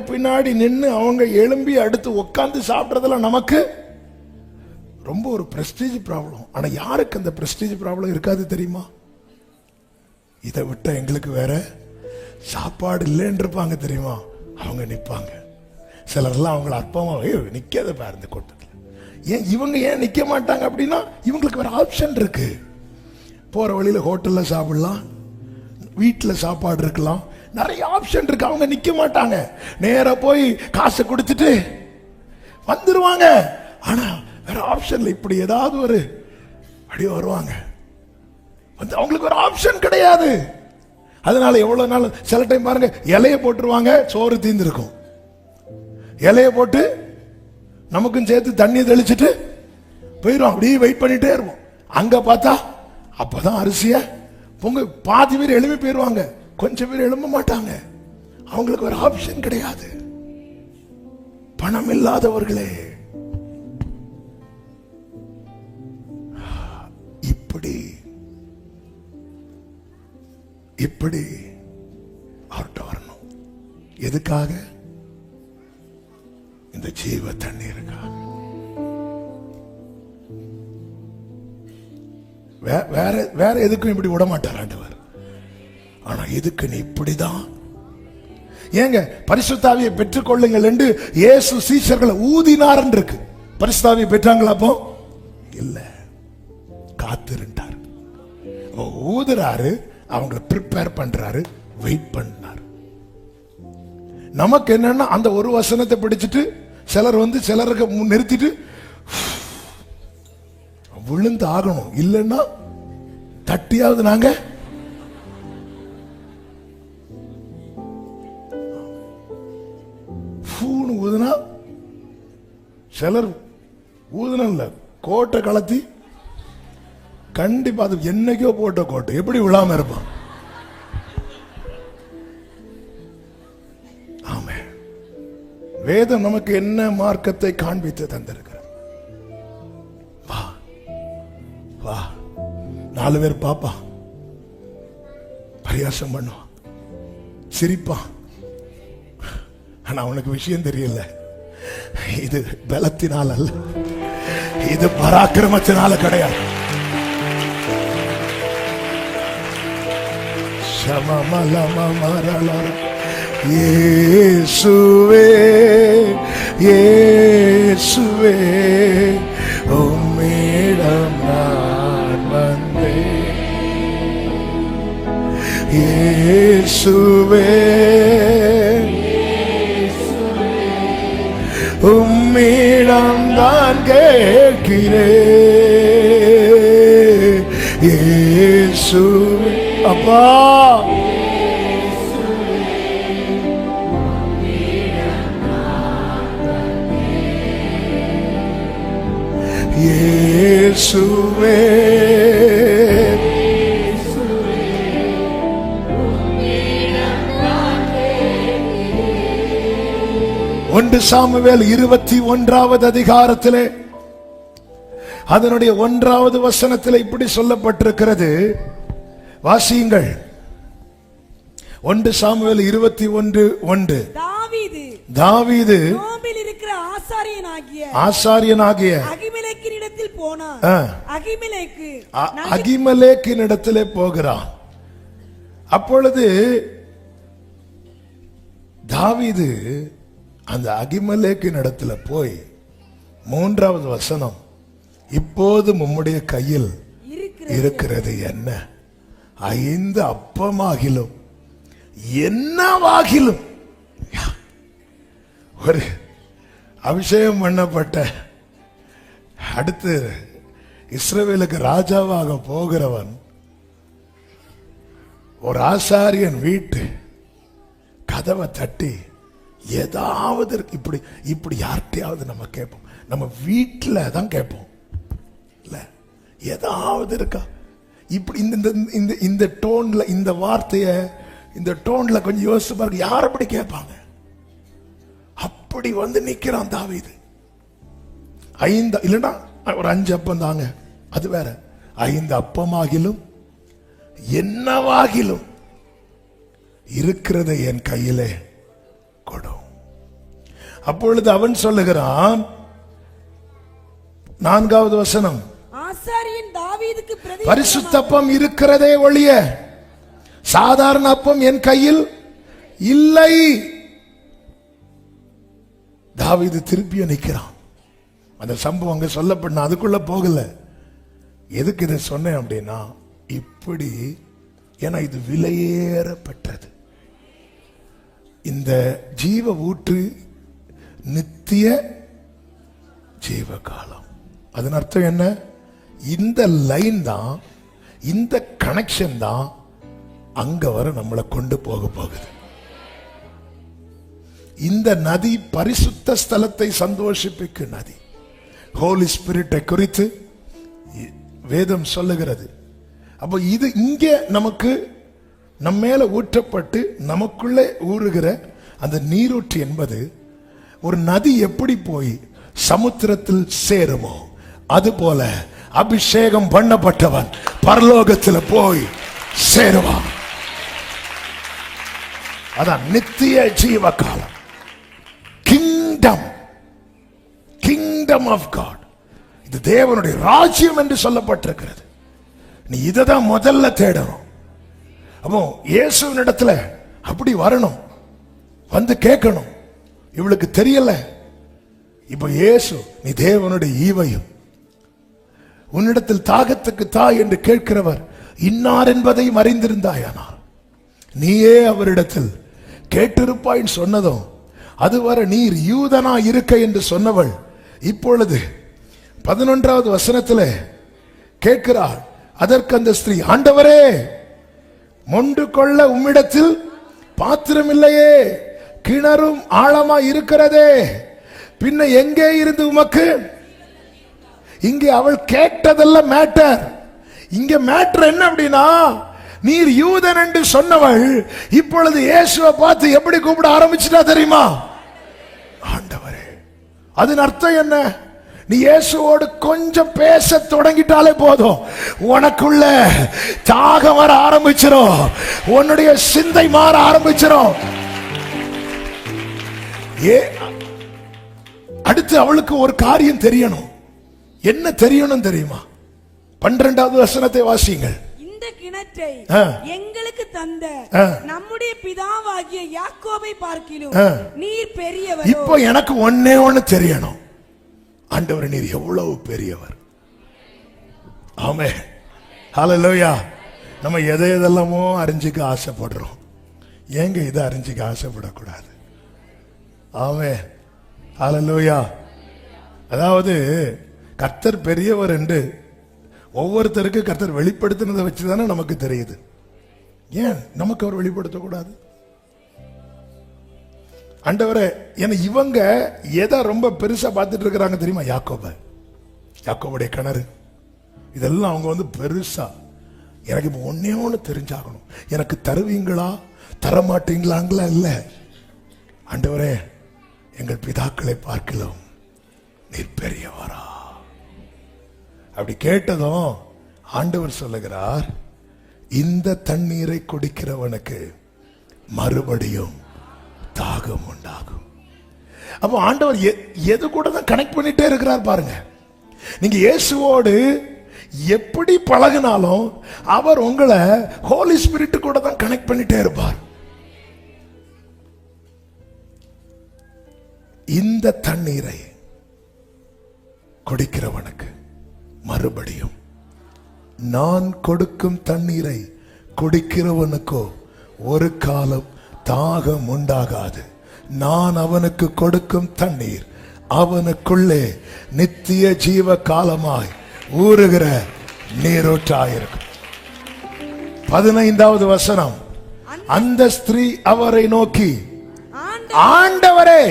பின்னாடி நின்று அவங்க எழும்பி அடுத்து உட்கார்ந்து சாப்பிடுறதுல நமக்கு ரொம்ப ஒரு பிரஸ்டீஜ் ப்ராப்ளம். ஆனா யாருக்கு அந்த பிரஸ்டீஜ் ப்ராப்ளம் இருக்காது தெரியுமா? இதை விட்ட எங்களுக்கு வேற சாப்பாடு இல்லைன்னு இருப்பாங்க தெரியுமா, அவங்க நிற்பாங்க. சிலர்லாம் அவங்கள அற்பமா நிக்காத பாரு இந்த கூட்டத்தில். ஏன் இவங்க ஏன் நிக்க மாட்டாங்க அப்படின்னா, இவங்களுக்கு வேற ஆப்ஷன் இருக்கு. போற வழியில ஹோட்டல்ல சாப்பிடலாம், வீட்டுல சாப்பாடு இருக்கலாம், நிறைய ஆப்ஷன் இருக்கு. அவங்க நிக்க மாட்டாங்க, நேரா போய் காசை கொடுத்துட்டு வந்துருவாங்க. ஆனா வேற ஆப்ஷன்ல இப்படி ஏதாவது ஒரு அப்படியே வருவாங்க. வந்து அவங்களுக்கு ஒரு ஆப்ஷன் கிடையாது. அதனால எவ்வளவு நாள் சில டைம் பாருங்க, இலைய போட்டுருவாங்க, சோறு தீர்ந்திருக்கும். இலைய போட்டு நமக்கும் சேர்த்து தண்ணி தெளிச்சுட்டு போயிடும். அப்படியே வெயிட் பண்ணிட்டே இருப்போம். அங்க பார்த்தா அப்பதான் அரிசிய பொங்க பாதி பேர் எழுப்பி போயிருவாங்க, கொஞ்சம் பேர் எழும்ப மாட்டாங்க. அவங்களுக்கு ஒரு ஆப்ஷன் கிடையாது. பணம் இல்லாதவர்களே, இப்படி அவர்கிட்ட வரணும். எதுக்காக? இந்த ஜீவ தண்ணீருக்காக. வேற எதுக்கும் இப்படி விட மாட்டார் ஆண்டவர். ஆனா எதுக்கு நீ இப்படிதான்? ஏங்க பரிசுத்தாவியை பெற்றுக் கொள்ளுங்கள் என்று இயேசு சீஷர்களை ஊதினார் இருக்கு. பரிசுத்தாவியை பெற்றாங்களா? அப்போ இல்ல, காத்திருந்தார். ஊதுறாரு, அவங்களை ப்ரிப்பேர் பண்றாரு, வெயிட் பண்ணார். நமக்கு என்னன்னா, அந்த ஒரு வசனத்தை பிடிச்சிட்டு சிலர் வந்து சிலருக்கு நிறுத்திட்டு விழுந்து ஆகணும், இல்லைன்னா தட்டியாவது நாங்க ஊதுனா, சிலர் ஊதுன கோட்டை கலத்தி கண்டிப்பா அது என்னைக்கோ போட்ட கோட்டை எப்படி விழாம இருப்பான். ஆமே, வேதம் நமக்கு என்ன மார்க்கத்தை காண்பித்து தந்திருக்கிறது. வா வா, 4 பேர் பாப்பா, பரியாசம் பண்ணுவான், சிரிப்பான். ஆனா அவனுக்கு விஷயம் தெரியல, இது பலத்தினால் அல்ல, இது பராக்கிரமத்தினால கிடையாது. இயேசுவே இயேசுவே உம்மிடம் நான் வந்தேன். இயேசுவே உம்மிடம் தான் கேட்கிறேன். இயேசுவே அப்பா, இயேசுவே ஒன்று சாமுவேல் 21வது அதிகாரத்திலே அதனுடைய 1வது வசனத்தில் இப்படி சொல்லப்பட்டிருக்கிறது. வாசியுங்கள். 1 சாமுவேல் 21:1. தாவீது நோபில் இருக்கிற ஆசாரியனாகிய அகிமெலேக்கினிடத்தில் போனான். அகிமெலேக்கினிடத்திலே போகிறான். அப்பொழுது தாவீது அந்த அகிமெலேக்கினிடத்துல போய் 3வது வசனம், இப்போது உம்முடைய கையில் இருக்கிறது என்ன? 5 அப்பமாகிலும் என்னவாகிலும். ஒரு அபிஷேகம் பண்ணப்பட்ட அடுத்து இஸ்ரவேலுக்கு ராஜாவாக போகிறவன் ஒரு ஆசாரியன் வீட்டு கதவை தட்டி ஏதாவது இப்படி இப்படி யார்கிட்டையாவது நம்ம கேட்போம். நம்ம வீட்டில் தான் கேட்போம் இல்ல, ஏதாவது இருக்கா இப்படி இந்த டோன்ல, இந்த வார்த்தைய இந்த டோன்ல கொஞ்சம் யோசிச்சு பாருங்க. யார் அப்படி கேட்பாங்க? அப்படி வந்து நிக்கிறான் தாவீது. 5 இல்லைன்னா ஒரு 5 அப்பம் தாங்க, அது வேற. 5 அப்பமாகிலும் என்னவாகிலும் இருக்கிறதை என் கையிலே கொடு. அப்பொழுது அவன் சொல்லுகிறான், 4வது வசனம். ஆசாரியன் தாவீதுக்கு பரிசுத்தப்பம் இருக்கிறதே ஒழிய சாதாரண அப்பம் என் கையில் இல்லை. தாவீது திருப்பி நிற்கிறான். அந்த சம்பவம் அங்க சொல்லப்பட்ட, அதுக்குள்ள போகல. எதுக்கு இதை சொன்னேன் அப்படின்னா, இப்படி ஏன்னா இது விலையேறப்பட்டது. இந்த ஜீவ ஊற்று நித்திய ஜீவ காலம். அதன் அர்த்தம் என்ன? இந்த லைன் தான், இந்த கனெக்ஷன் தான் அங்க வர நம்மளை கொண்டு போக போகுது. இந்த நதி பரிசுத்த ஸ்தலத்தை சந்தோஷிப்பிக்கும் நதி. ஹோலி ஸ்பிரிட்டை குறித்து வேதம் சொல்லுகிறது. அப்போ இது இங்கே நமக்கு நம்ம மேல ஊற்றப்பட்டு நமக்குள்ளே ஊறுகிற அந்த நீரூற்று என்பது ஒரு நதி எப்படி போய் சமுத்திரத்தில் சேருமோ அதுபோல அபிஷேகம் பண்ணப்பட்டவன் பரலோகத்தில் போய் சேருவான். அதான் நித்திய ஜீவ காலம். Kingdom of God. இது தேவனுடைய ராஜ்யம் என்று சொல்லப்பட்டிருக்கிறது. நீ இதைதான் முதல்ல தேடணும். அப்போ இயேசுவின் இடத்துல அப்படி வரணும், வந்து கேட்கணும். இவளுக்கு தெரியல. இப்ப இயேசு, நீ தேவனுடைய ஈவையும் உன்னிடத்தில் தாகத்துக்கு தாய் என்று கேட்கிறவர் இன்னார் என்பதையும் அறிந்திருந்தாயானால் நீயே அவரிடத்தில் கேட்டிருப்பாய் சொன்னதும் அதுவரை நீர் யூதனா இருக்க என்று சொன்னவள் இப்பொழுது 11வது வசனத்தில் கேட்கிறாள். அதற்கு அந்த ஸ்திரீ, ஆண்டவரே, மொண்டு கொள்ள உம்மிடத்தில் பாத்திரம் இல்லையே, கிணறும் ஆழமா இருக்கிறதே, பின்ன எங்கே இருந்து உமக்கு? இங்கே அவள் கேட்டதெல்லாம் மேட்டர். இங்க மேட்டர் என்ன அப்படின்னா, நீர் யூதன் என்று சொன்னவள் இப்பொழுது இயேசுவை பார்த்து எப்படி கூப்பிட ஆரம்பிச்சுட்டா தெரியுமா? ஆண்டவரே. அதன் அர்த்தம் என்ன? நீ இயேசுவோடு கொஞ்சம் பேச தொடங்கிட்டாலே போதும், உனக்குள்ள தாகம் வர ஆரம்பிச்சிடும், உன்னுடைய சிந்தை மாற ஆரம்பிச்சிடும். அடுத்து அவளுக்கு ஒரு காரியம் தெரியணும். என்ன தெரியணும் தெரியுமா? 12வது வசனத்தை வாசியுங்கள். இந்த கிணற்றை எங்களுக்கு தந்த நம்முடைய பிதாவாகிய யாக்கோபை பார்க்கிலும் நீர் பெரியவர். இப்போ எனக்கு ஒன்னே ஒன்னு தெரியணும், ஆண்டவர் நீர் எவ்வளவு பெரியவர். ஆமென், ஹல்லேலூயா. நம்ம எதெல்லாமோ அறிஞ்சிக்க ஆசைப்படுறோம். ஏங்க இதை அறிஞ்சிக்க ஆசைப்படக்கூடாது? ஆமென், ஹல்லேலூயா. அதாவது கர்த்தர் பெரியவர் என்று ஒவ்வொருத்தருக்கு கர்த்தர் வெளிப்படுத்தினதை வச்சுதானே நமக்கு தெரியுது. ஏன் நமக்கு அவர் வெளிப்படுத்தக்கூடாது? ஆண்டவரே, ஏன்னா இவங்க எதை ரொம்ப பெருசா பார்த்துட்டு இருக்கிறாங்க தெரியுமா? யாக்கோபுடைய கிணறு, இதெல்லாம் அவங்க வந்து பெருசா. எனக்கு இப்ப ஒன்னே ஒண்ணு தெரிஞ்சாகணும், எனக்கு தருவீங்களா தரமாட்டீங்களாங்களா? இல்ல, ஆண்டவரே, எங்கள் பிதாக்களை பார்க்கலாம் நீர் பெரியவரா. அப்படி கேட்டதும் ஆண்டவர் சொல்லுகிறார், இந்த தண்ணீரை குடிக்கிறவனுக்கு மறுபடியும் தாகம் உண்டாகும். அப்போ ஆண்டவர் எது கூட தான் கனெக்ட் பண்ணிட்டே இருக்கிறார் பாருங்க. நீங்க இயேசுவோடு எப்படி பழகினாலும் அவர் உங்களை ஹோலி ஸ்பிரிட் கூட தான் கனெக்ட் பண்ணிட்டே இருப்பார். இந்த தண்ணீரை குடிக்கிறவனுக்கு மறுபடியும், நான் கொடுக்கும் தண்ணீரை குடிக்கிறவனுக்கோ ஒரு காலம் தாகம் உண்டாகாது. நான் அவனுக்கு கொடுக்கும் தண்ணீர் அவனுக்குள்ளே நித்திய ஜீவ காலமாய் ஊறுகிற நீரூற்றாயிருக்கும். 15வது வசனம். அந்த ஸ்திரீ அவரை நோக்கி, ஆண்டவரே,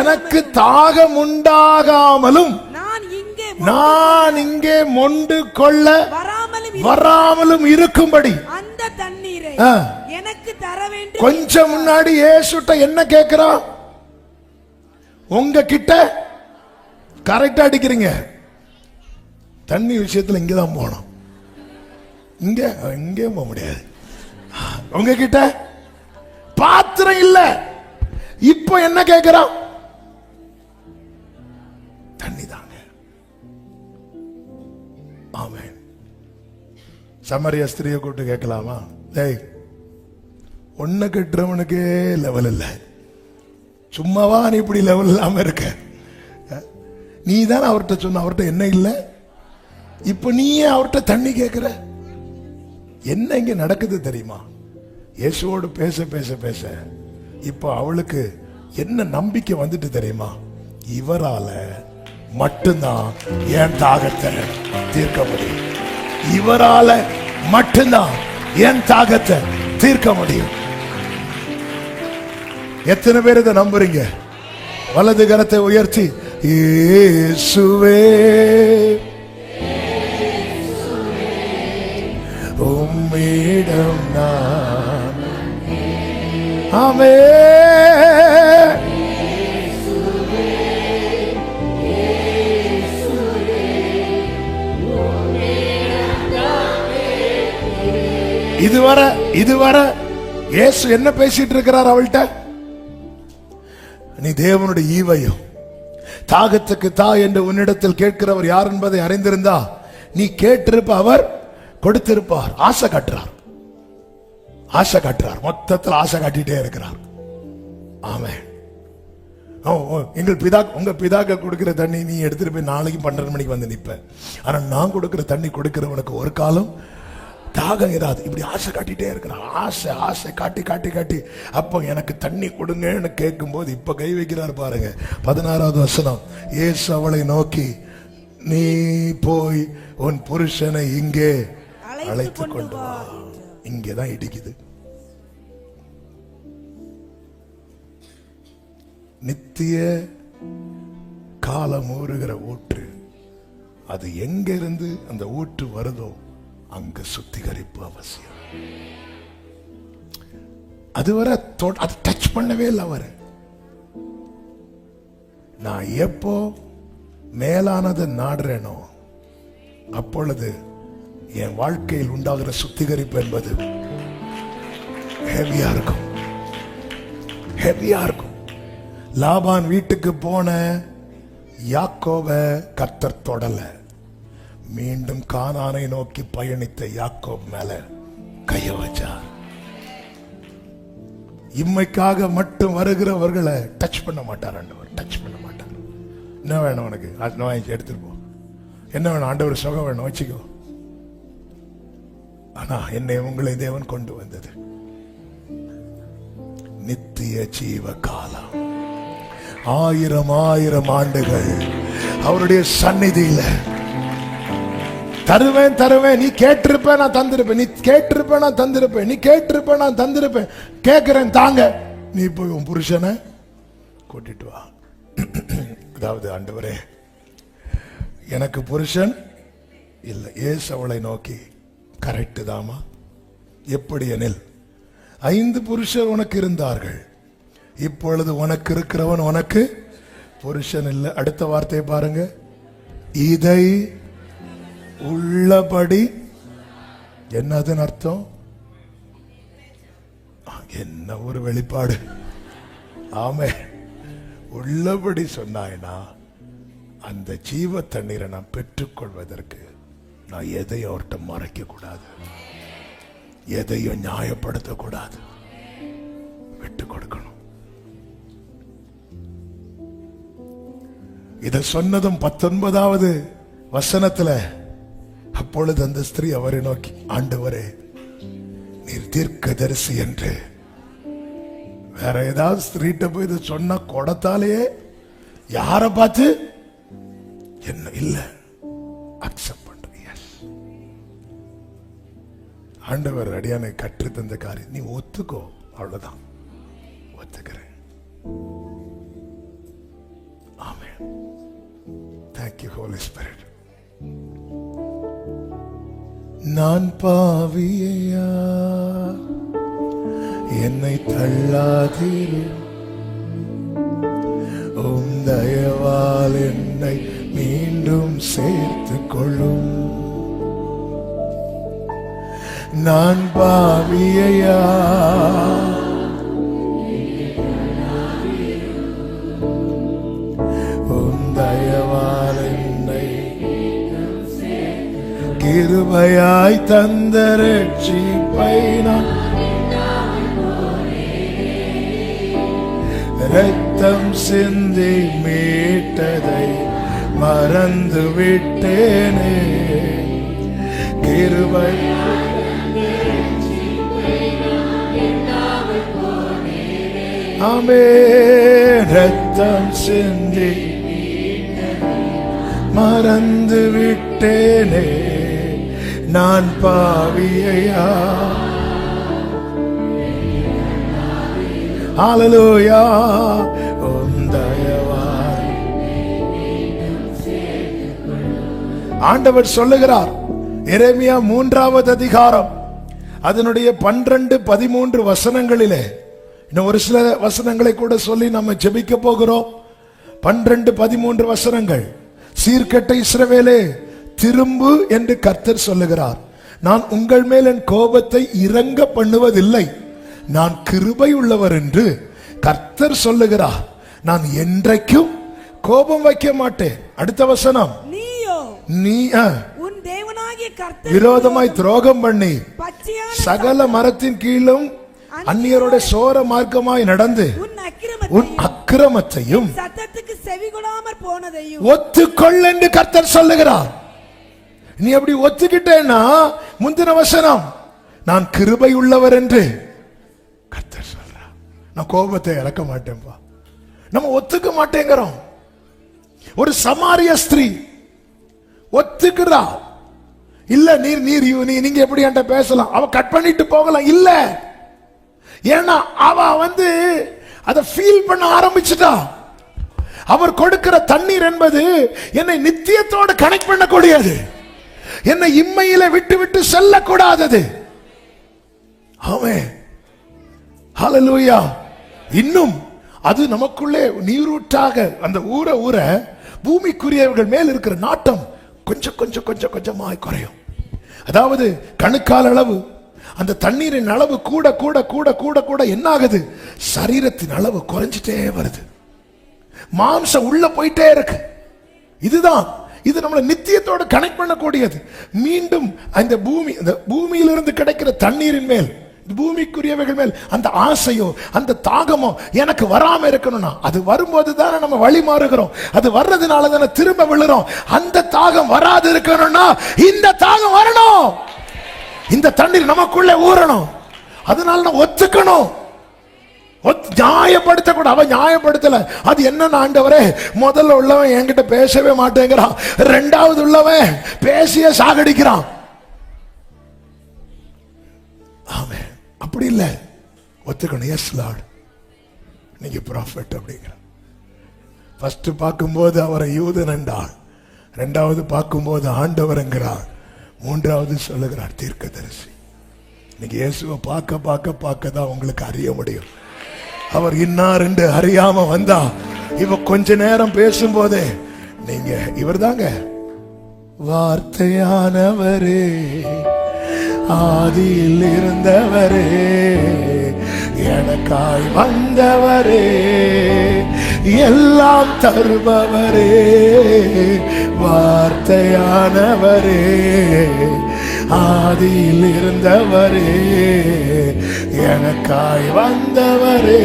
எனக்கு தாகம் உண்டாகாமலும் நான் இங்கே மொண்டு கொள்ள வராமலும் இருக்கும்படி அந்த தண்ணீரை எனக்கு தர வேண்டும். கொஞ்சம் முன்னாடி இயேசுட்ட என்ன கேட்கிறான்? உங்க கிட்ட கரெக்டா அடிக்கிறீங்க. தண்ணி விஷயத்துல இங்கதான் போனோம், இங்கே போக முடியாது. உங்ககிட்ட பாத்திரம் இல்ல. இப்போ என்ன கேட்கிறான்? தண்ணி தாங்க. ஆமென். சமரிய ஸ்திரியை கூப்பிட்டு கேட்கலாமா? டேய், ஒன்ன கட்டுறவனுக்கே லெவல் இல்ல, சும்மாவா நீ இப்படி லெவல் இல்லாம இருக்க? நீ தானே அவர்கிட்ட சொன்ன, அவர்கிட்ட என்ன இல்லை, இப்ப நீயே அவர்கிட்ட தண்ணி கேட்கிற? என்ன இங்க நடக்குது தெரியுமா? இயேசுவோடு பேச பேச பேச இப்ப அவளுக்கு என்ன நம்பிக்கை வந்துட்டு தெரியுமா? இவரால மட்டும்தான் என் தாகத்தை தீர்க்க முடியும், இவரால மட்டும்தான் என் தாகத்தை தீர்க்க முடியும். எத்தனை பேர் இதை நம்புறீங்க? வலது கரத்தை உயர்த்தி இயேசுவே உம்மிடம் நான், ஆமென். இதுவரை இயேசு என்ன பேசிட்டு இருக்கிறார் அவள்கிட்ட? நீ தேவனுடைய ஈவையும் தாகத்துக்கு தா என்று உன்னிடத்தில் கேட்கிறவர் யார் என்பதை அறிந்திருந்தா நீ கேட்டிருப்ப, அவர் கொடுத்திருப்பார். ஆசை காட்டுறார், ஆசை காட்டுறார், மொத்தத்தில் ஆசை காட்டிட்டே இருக்கிறார். ஆமென். எங்கள் பிதா, உங்க பிதாக்கள் கொடுக்கிற தண்ணி நீ எடுத்துட்டு போய் நாளைக்கு 12 மணிக்கு வந்து நிப்ப, ஆனா நான் கொடுக்கிற தண்ணி கொடுக்கிறவனுக்கு ஒரு காலம் தாகம் இராது. இப்படி ஆசை காட்டிட்டே இருக்கிறார், ஆசை ஆசை காட்டி காட்டி காட்டி. அப்போ எனக்கு தண்ணி கொடுங்கன்னு கேட்கும் போது இப்ப கை வைக்கிறார் பாருங்க. 16வது வசனம், இயேசு அவளை நோக்கி நீ போய் உன் புருஷனை இங்கே அழைத்து கொண்டு வா. இங்கேதான் இடிக்குது. நித்திய காலம் ஊறுகிற ஊற்று, அது எங்க இருந்து அந்த ஊற்று வருதோ அங்க சுத்திகரிப்பு அவசியம். அதுவரை அது டச் பண்ணவே இல்லை அவர். நான் எப்போ மேலானதை நாடுறேனோ அப்பொழுது என் வாழ்க்கையில் உண்டாகிற சுத்திகரிப்பு என்பது ஹெவியா இருக்கும், ஹெவியா இருக்கும். லாபான் வீட்டுக்கு போன யாக்கோபை கர்த்தர் தொடல. மீண்டும் கானானை நோக்கி பயணித்த யாக்கோப் மேல கைய வச்சார். இம்மைக்காக மட்டும் வருகிறவர்களை டச் பண்ண மாட்டார் ஆண்டவர், டச் பண்ண மாட்டார். என்ன வேணும் உனக்கு? எடுத்துட்டு போ. என்ன வேணும்? ஆண்டவர் சுகம் வேணும், வச்சுக்கோ. ஆனா என்னை உங்களை தேவன் கொண்டு வந்தது நித்திய ஜீவ காலம், 1000 ஆண்டுகள் அவருடைய சந்நிதியில தருவேன் தருவேன். நீ கேட்டிருப்ப நான் தந்திருப்பேன், நீ கேட்டிருப்ப நான் தந்திருப்பேன், நீ கேட்டிருப்ப நான் தந்திருப்பேன். கேட்கிறேன் தாங்க, நீ போய் உன் புருஷனை கூட்டிட்டு வா. அதாவது ஆண்டவரே எனக்கு புருஷன் இல்லை. இயேசு அவளை நோக்கி கரெக்ட் தாமா, எப்படி எனில் 5 புருஷர் உனக்கு இருந்தார்கள், இப்பொழுது உனக்கு இருக்கிறவன் உனக்கு புருஷன் இல்லை. அடுத்த வார்த்தையை பாருங்க, இதை உள்ளபடி. என்னதுன்னு அர்த்தம்? என்ன ஒரு வெளிப்பாடு! ஆமே, உள்ளபடி சொன்னாய்னா அந்த ஜீவ தண்ணீரை நான் பெற்றுக்கொள்வதற்கு நான் எதையும் அவர்கிட்ட மறைக்க கூடாது, எதையும் நியாயப்படுத்த கூடாது, விட்டு கொடுக்கணும். இதை சொன்னதும் 19வது வசனத்துல, அப்பொழுது அந்த ஸ்திரீ அவரை நோக்கி, ஆண்டவரே நீர் தீர்க்கதரிசி என்று. வேற ஏதாவது ஸ்திரீட்ட போய் இதை சொன்னா கொடத்தாலேயே யார பார்த்து என்ன இல்ல அக்செப்ட் பண்ற. ஆண்டவர் அடியானை கற்று தந்த காரியம் நீ ஒத்துக்கோ, அவ்வளவுதான். ஒத்துக்கிறேன். ஆமென். Thank you Holy Spirit. நான் பாவியா, என்னை தள்ளாதீரு, உம் தயவால் என்னை மீண்டும் சேர்த்துக் கொள்ளும். நான் பாவியா, உம் தயவால் என்னை கிருபையாய் தந்த ரட்சிப்பை நான் ரத்தம் சிந்தி மீட்டதை மறந்து விட்டேனே. கிருபை ஆமென். ரத்தம் சிந்தி மறந்து விட்டேனே நான் பாவியையா. ஹல்லேலூயா. ஆண்டவர் சொல்லுகிறார், எரேமியா 3வது அதிகாரம் அதனுடைய 12, 13 வசனங்களிலே, இன்னும் ஒரு சில வசனங்களை கூட சொல்லி நம்ம ஜெபிக்க போகிறோம். 12, 13 வசனங்கள். சீர்கெட்ட இஸ்ரவேலே திரும்பு என்று கர்த்தர் சொல்லுகிறார். நான் உங்கள் மேல் என் கோபத்தை இறங்க பண்ணுவதில்லை, நான் கிருபை உள்ளவர் என்று கர்த்தர் சொல்லுகிறார். நான் என்றைக்கும் கோபம் வைக்க மாட்டேன். அடுத்த வசனம், நீ உன் தேவனாகிய கர்த்தர் விரோதமாய் துரோகம் பண்ணி பச்சையான சகல மரத்தின் கீழும் அந்நியரோட சோர மார்க்கமாய் நடந்து உன் அக்கிரமத்தையும் சத்தத்துக்கு செவிகொடாமற் போனதையும் ஒத்துக்கொள் என்று கர்த்தர் சொல்லுகிறார். நீ அப்படி ஒத்துக்கிட்டேன்னா முந்தின வசனம், நான் கிருபை உள்ளவர் என்று கர்த்தர் சொல்றார். நான் கோபத்தை இறக்க மாட்டேன்பா. நம்ம ஒத்துக்க மாட்டேங்கிறோம். ஒரு சமாரிய ஸ்திரீ ஒத்துக்கிறா, இல்ல நீங்க எப்படி என்கிட்ட பேசலாம், அவ கட் பண்ணிட்டு போகலாம். இல்ல, ஏன்னா அவ அதை ஃபீல் பண்ண ஆரம்பிச்சுட்டா. அவர் கொடுக்கிற தண்ணீர் என்பது என்னை நித்தியத்தோடு கனெக்ட் பண்ணக்கூடியது, என்னை இம்மையில விட்டு விட்டு செல்லக்கூடாதது. ஆமென். ஹல்லேலூயா. இன்னும் அது நமக்குள்ளே நீரூற்றாக அந்த ஊற பூமிக்குரியவர்கள் மேல் இருக்கிற நாட்டம் கொஞ்சம் கொஞ்சம் கொஞ்சம் கொஞ்சமாய் குறையும். அதாவது கணுக்கால் அளவு அந்த தண்ணீரின் அளவு கூட கூட கூட கூட கூட என்ன ஆகுது, சரீரத்தின் அளவு குறைஞ்சிட்டே வருது, மாம்சம் உள்ள போயிட்டே இருக்கு. இதுதான், இது நம்மளை நித்தியத்தோடு கனெக்ட் பண்ணக்கூடியது. மீண்டும் அந்த பூமியிலிருந்து கிடைக்கிற தண்ணீரின் மேல், பூமிக்குரியவைகள் மேல் அந்த ஆசையோ அந்த தாகமோ எனக்கு வராம இருக்கணும்னா, அது வரும்போது தானே நம்ம வழி மாறுகிறோம், அது வர்றதுனால தானே திரும்ப விழுறோம். அந்த தாகம் வராது இருக்கணும்னா இந்த தாகம் வரணும், இந்த தண்ணீர் நமக்குள்ளே ஊறணும். அதனால நான் ஒத்துக்கணும், நியாயப்படுத்த கூட. அவ நியாயப்படுத்தல. அது என்ன ஆண்டவரே, முதல்ல உள்ளவன் என்கிட்ட பேசவே மாட்டேங்கிறான், இரண்டாவது உள்ளவன் பேசிய சாகடிக்கிறான். ஆமென். அப்படி இல்ல, ஒத்துக்கணும். எஸ் லார்ட், நீங்க ப்ராஃபட் அப்படிங்கிற. ஃபர்ஸ்ட் பார்க்கும்போது அவரை யூதன் என்றார், இரண்டாவது பார்க்கும்போது ஆண்டவர் என்கிறார், மூன்றாவது சொல்லுகிறார் தீர்க்கதரிசி. நீங்க இயேசுவை பார்க்க பார்க்க பார்க்க தான் உங்களுக்கு அறிய முடியும். அவர் இன்னார் என்று அறியாம வந்தா, இவ கொஞ்ச நேரம் பேசும்போதே நீங்க இவர் தாங்க வார்த்தையானவரே, ஆதியில் இருந்தவரே, எனக்காய் வந்தவரே, எல்லாம் தருபவரே, வார்த்தையானவரே, ஆதியில் இருந்தவரே, எனக்காய் வந்தவரே,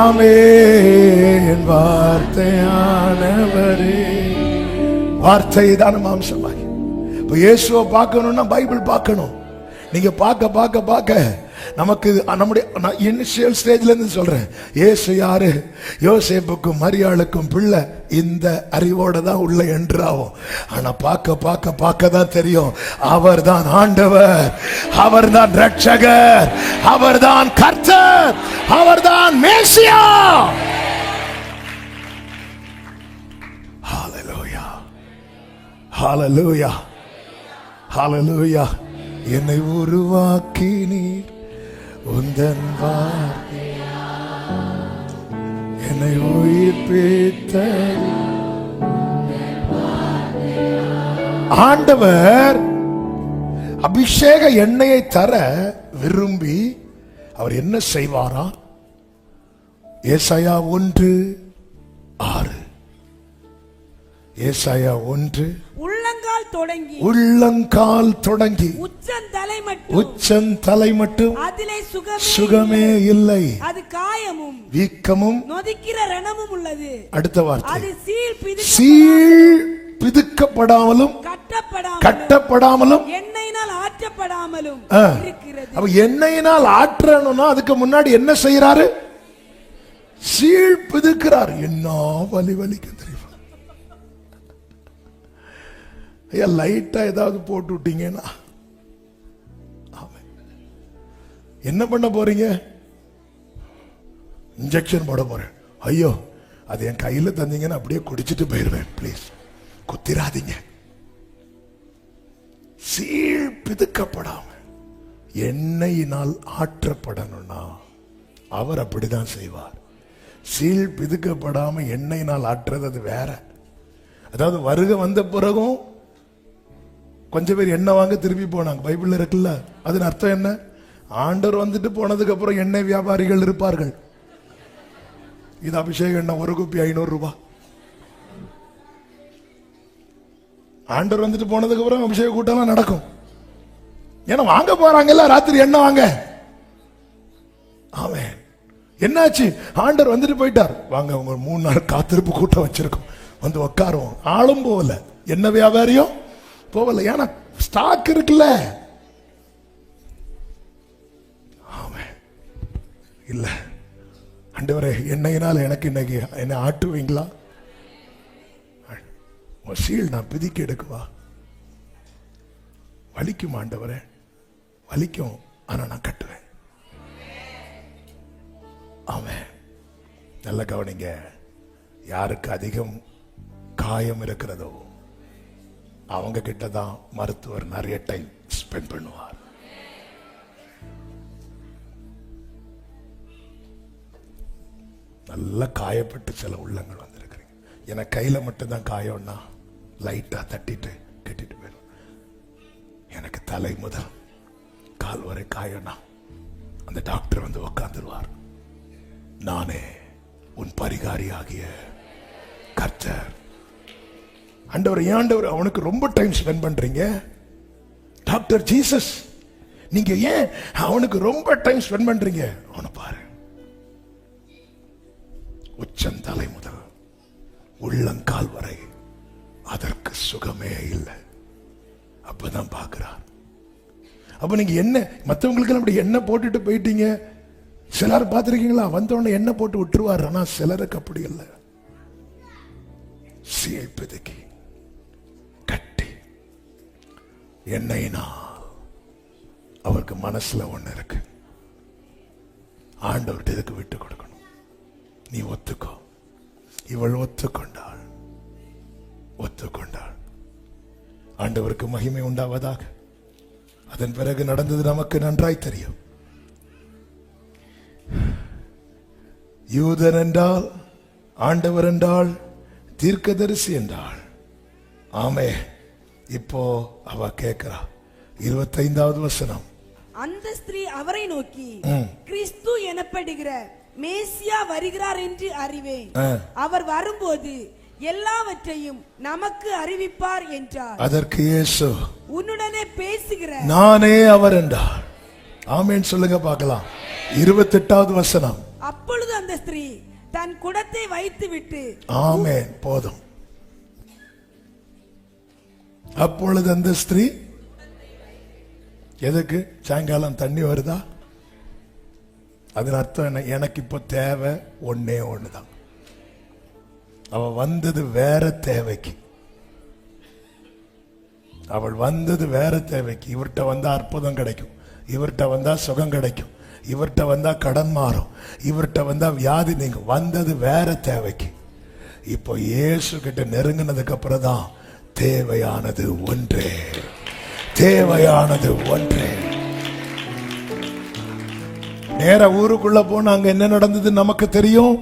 ஆமென். வார்த்தையானவரே, வார்த்தை தான மாம்சமாகி. இப்ப இயேசுவை பார்க்கணும்னா பைபிள் பார்க்கணும். நீங்க பார்க்க பார்க்க பார்க்க நமக்கு நம்முடைய இனிஷியல் ஸ்டேஜ்ல இருந்து சொல்றேன், இயேசு யாரு, யோசேப்புக்கும் மரியாளுக்கும் பிள்ளை, இந்த அறிவோட தான் உள்ள என்றாவும். ஆனா பார்க்க பார்க்க பார்க்க தான் தெரியும், அவர் தான் ஆண்டவர், அவர் தான் ரட்சகர், அவர் தான் கர்த்தர், அவர் தான் மேசியா. ஹல்லேலூயா, ஹல்லேலூயா, ஹல்லேலூயா. என்னை உருவாக்கி நீர் உந்தன் வார்த்தையால் என்னை உயிர்ப்பித்த ஆண்டவர் அபிஷேக எண்ணெயை தர விரும்பி அவர் என்ன செய்வாரா? ஏசாயா 1:6, ஏசாயா 1 உள்ளங்கால் தொடங்கி உள்ளங்கால் தொடங்கி உச்சந்தலை மட்டும் அதிலே சுகமே சுகமே இல்லை, அது காயமும் வீக்கமும் நொதிக்கிற ரணமும் உள்ளது. அடுத்த வார்த்தை அது சீழ் பிதுக்கப்படாமலும் கட்டப்படாமலும் எண்ணெயினால் ஆற்றப்படாமலும் இருக்கிறது. அப்ப எண்ணெயினால் ஆற்றணும்னா அதுக்கு முன்னாடி என்ன செய்யறாரு? சீழ் பிதுக்கிறார். என்ன வலி வலிக்கு தெரியுமா? ஐயா லைட்டா ஏதாவது போட்டு விட்டீங்கன்னா என்ன பண்ண போறீங்க? இன்ஜெக்ஷன் போட போறேன். ஐயோ அது என் கையில தந்தீங்கன்னா அப்படியே குடிச்சிட்டு போயிருவேன். பிளீஸ் குத்திராதீங்க. சீழ் பிதுக்கப்படாம எண்ணெயினால் ஆற்றப்படணும்னா அவர் அப்படிதான் செய்வார். சீழ் பிதுக்கப்படாம எண்ணெயினால் ஆற்றுறது அது வேற. அதாவது வருகை வந்த பிறகும் கொஞ்சம் பேர் எண்ணெய் வாங்க திருப்பி போனாங்க. பைபிள்ல இருக்குல்ல. அதன் அர்த்தம் என்ன? ஆண்டவர் வந்துட்டு போனதுக்கு அப்புறம் எண்ணெய் வியாபாரிகள் இருப்பார்கள். இது அபிஷேக எண்ணெய் 1 குப்பி 500 ரூபாய். ஆண்டவர் வந்துட்டு போனதுக்கு அப்புறம் அபிஷேக கூட்டம் நடக்கும். ஏன்னா வாங்க போறாங்கல்ல, ராத்திரி எண்ணெய் வாங்க. ஆமென். என்னாச்சு? ஆண்டவர் வந்துட்டு போயிட்டார். வாங்க உங்க 3 நாள் காத்திருப்பு கூட்டம் வச்சிருக்கோம், வந்து உட்காருவோம். ஆளும் போகல, என்ன வியாபாரியும் போகல. ஏன்னா ஸ்டாக் இருக்குல்ல. ஆமென். இல்ல ஆண்டவரே எண்ணெயினால் எனக்கு இன்னைக்கு என்ன ஆட்டுவீங்களா? சீல் நான் பிதிக்கி எடுக்குவா? வலிக்கும் ஆண்டவரே, வலிக்கும், ஆனா நான் கட்டுவேன். ஆமென். நல்ல கவனிங்க. யாருக்கு அதிகம் காயம் இருக்கிறதோ அவங்க கிட்ட தான் மருத்துவர் நிறைய டைம் ஸ்பெண்ட் பண்ணுவார். நல்ல காயப்பட்டு சில உள்ளங்கள் வந்திருக்கிறீங்க. எனக்கு கையில மட்டும்தான் காயம்னா லைட்டா தட்டிட்டு கட்டிட்டு போயிடும். எனக்கு தலை முதல் கால் வரை காயம்னா அந்த டாக்டர் வந்து உட்கார்ந்துருவார். நானே உன் பரிகாரி ஆகிய கர்த்தர். ஆண்டவர், ஆண்டவர் அவனுக்கு ரொம்ப டைம் ஸ்பெண்ட் பண்றீங்க. டாக்டர் ஜீசஸ், நீங்க ஏன் அவனுக்கு ரொம்ப டைம் ஸ்பெண்ட் பண்றீங்க? அவனை பாரு, உச்சந்தலை முதல் உள்ளங்கால் வரை அதற்கு சுகமே இல்லை. அப்பதான் பார்க்கிறார். அப்ப நீங்க என்ன மற்றவங்களுக்கு அப்படி என்ன போட்டுட்டு போயிட்டீங்க? சிலர் பார்த்திருக்கீங்களா? வந்தோடனே என்ன போட்டு விட்டுருவார். ஆனா சிலருக்கு அப்படி இல்லை. சீழ் பிதுக்கி கட்டி எண்ணெயினால். அவருக்கு மனசுல ஒண்ணு இருக்கு, ஆண்டவர்கிட்ட இதுக்கு விட்டு கொடுக்கணும். நீ ஒத்துக்கோ. இவள் ஒத்துக்கொண்டாள். ஆண்டவருக்கு மகிமை உண்டாவதாக. அதன் பிறகு நடந்தது நமக்கு நன்றாய் தெரியும். யூதன் என்றால், ஆண்டவர் என்றால், தீர்க்கதரிசி என்றால். ஆமே. இப்போ அவ கேட்கிறா. 25வது வசனம். அந்த ஸ்திரீ அவரை நோக்கி, கிறிஸ்து எனப்படுகிற மேசியா வருகிறார் என்று அறிவேன். அவர் வரும்போது எல்லாவற்றையும் நமக்கு அறிவிப்பார் என்றார். அதற்கு இயேசு, உன்னுடனே பேசுகிற நானே அவர் என்றார். ஆமென் சொல்லுங்க பார்க்கலாம். 28வது வசனம். அப்பொழுது அந்த ஸ்திரீ தன் குடத்தை வைத்து விட்டு. ஆமென். போதும். அப்பொழுது அந்த ஸ்திரீ, எதுக்கு? சாயங்காலம் தண்ணி வருதா? அதன் அர்த்தம் என்ன? எனக்கு இப்போ தேவை ஒன்னே ஒண்ணுதான். அவ வந்தது வேற தேவைக்கு. அவள் வந்தது வேற தேவைக்கு. இவர்கிட்ட வந்தா அற்புதம் கிடைக்கும், இவர்கிட்ட வந்தா சுகம் கிடைக்கும், இவர்கிட்ட வந்தா கடன் மாறும், இவர்கிட்ட வந்தா வியாதி நீங்கும். வந்தது வேற தேவைக்கு. இப்போ இயேசு கிட்ட நெருங்கினதுக்கு அப்புறம் தான் தேவையானது ஒன்றே. தேவையானது ஒன்றே. நேர ஊருக்குள்ள போன அங்க என்ன நடந்தது நமக்கு தெரியும்.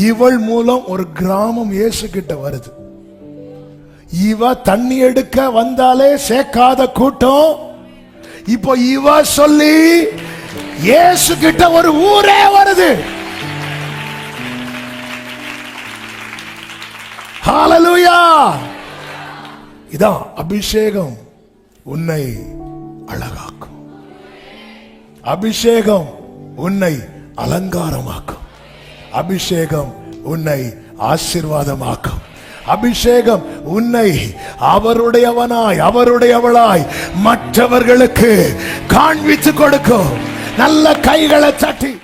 இவள் மூலம் ஒரு கிராமம் இயேசு கிட்ட வருது. இவ தண்ணி எடுக்க வந்தாலே சேர்க்காத கூட்டம். இப்போ இவ சொல்லி இயேசு கிட்ட ஒரு ஊரே வருது. ஹalleluya. இதான் அபிஷேகம் உன்னை அழகாக்கும். அபிஷேகம் உன்னை அலங்காரமாக்கும். அபிஷேகம் உன்னை ஆசீர்வாதமாக்கும். அபிஷேகம் உன்னை அவருடையவனாய் அவருடையவளாய் மற்றவர்களுக்கு காண்பித்து கொடுக்கும். நல்ல கைகளை தட்டி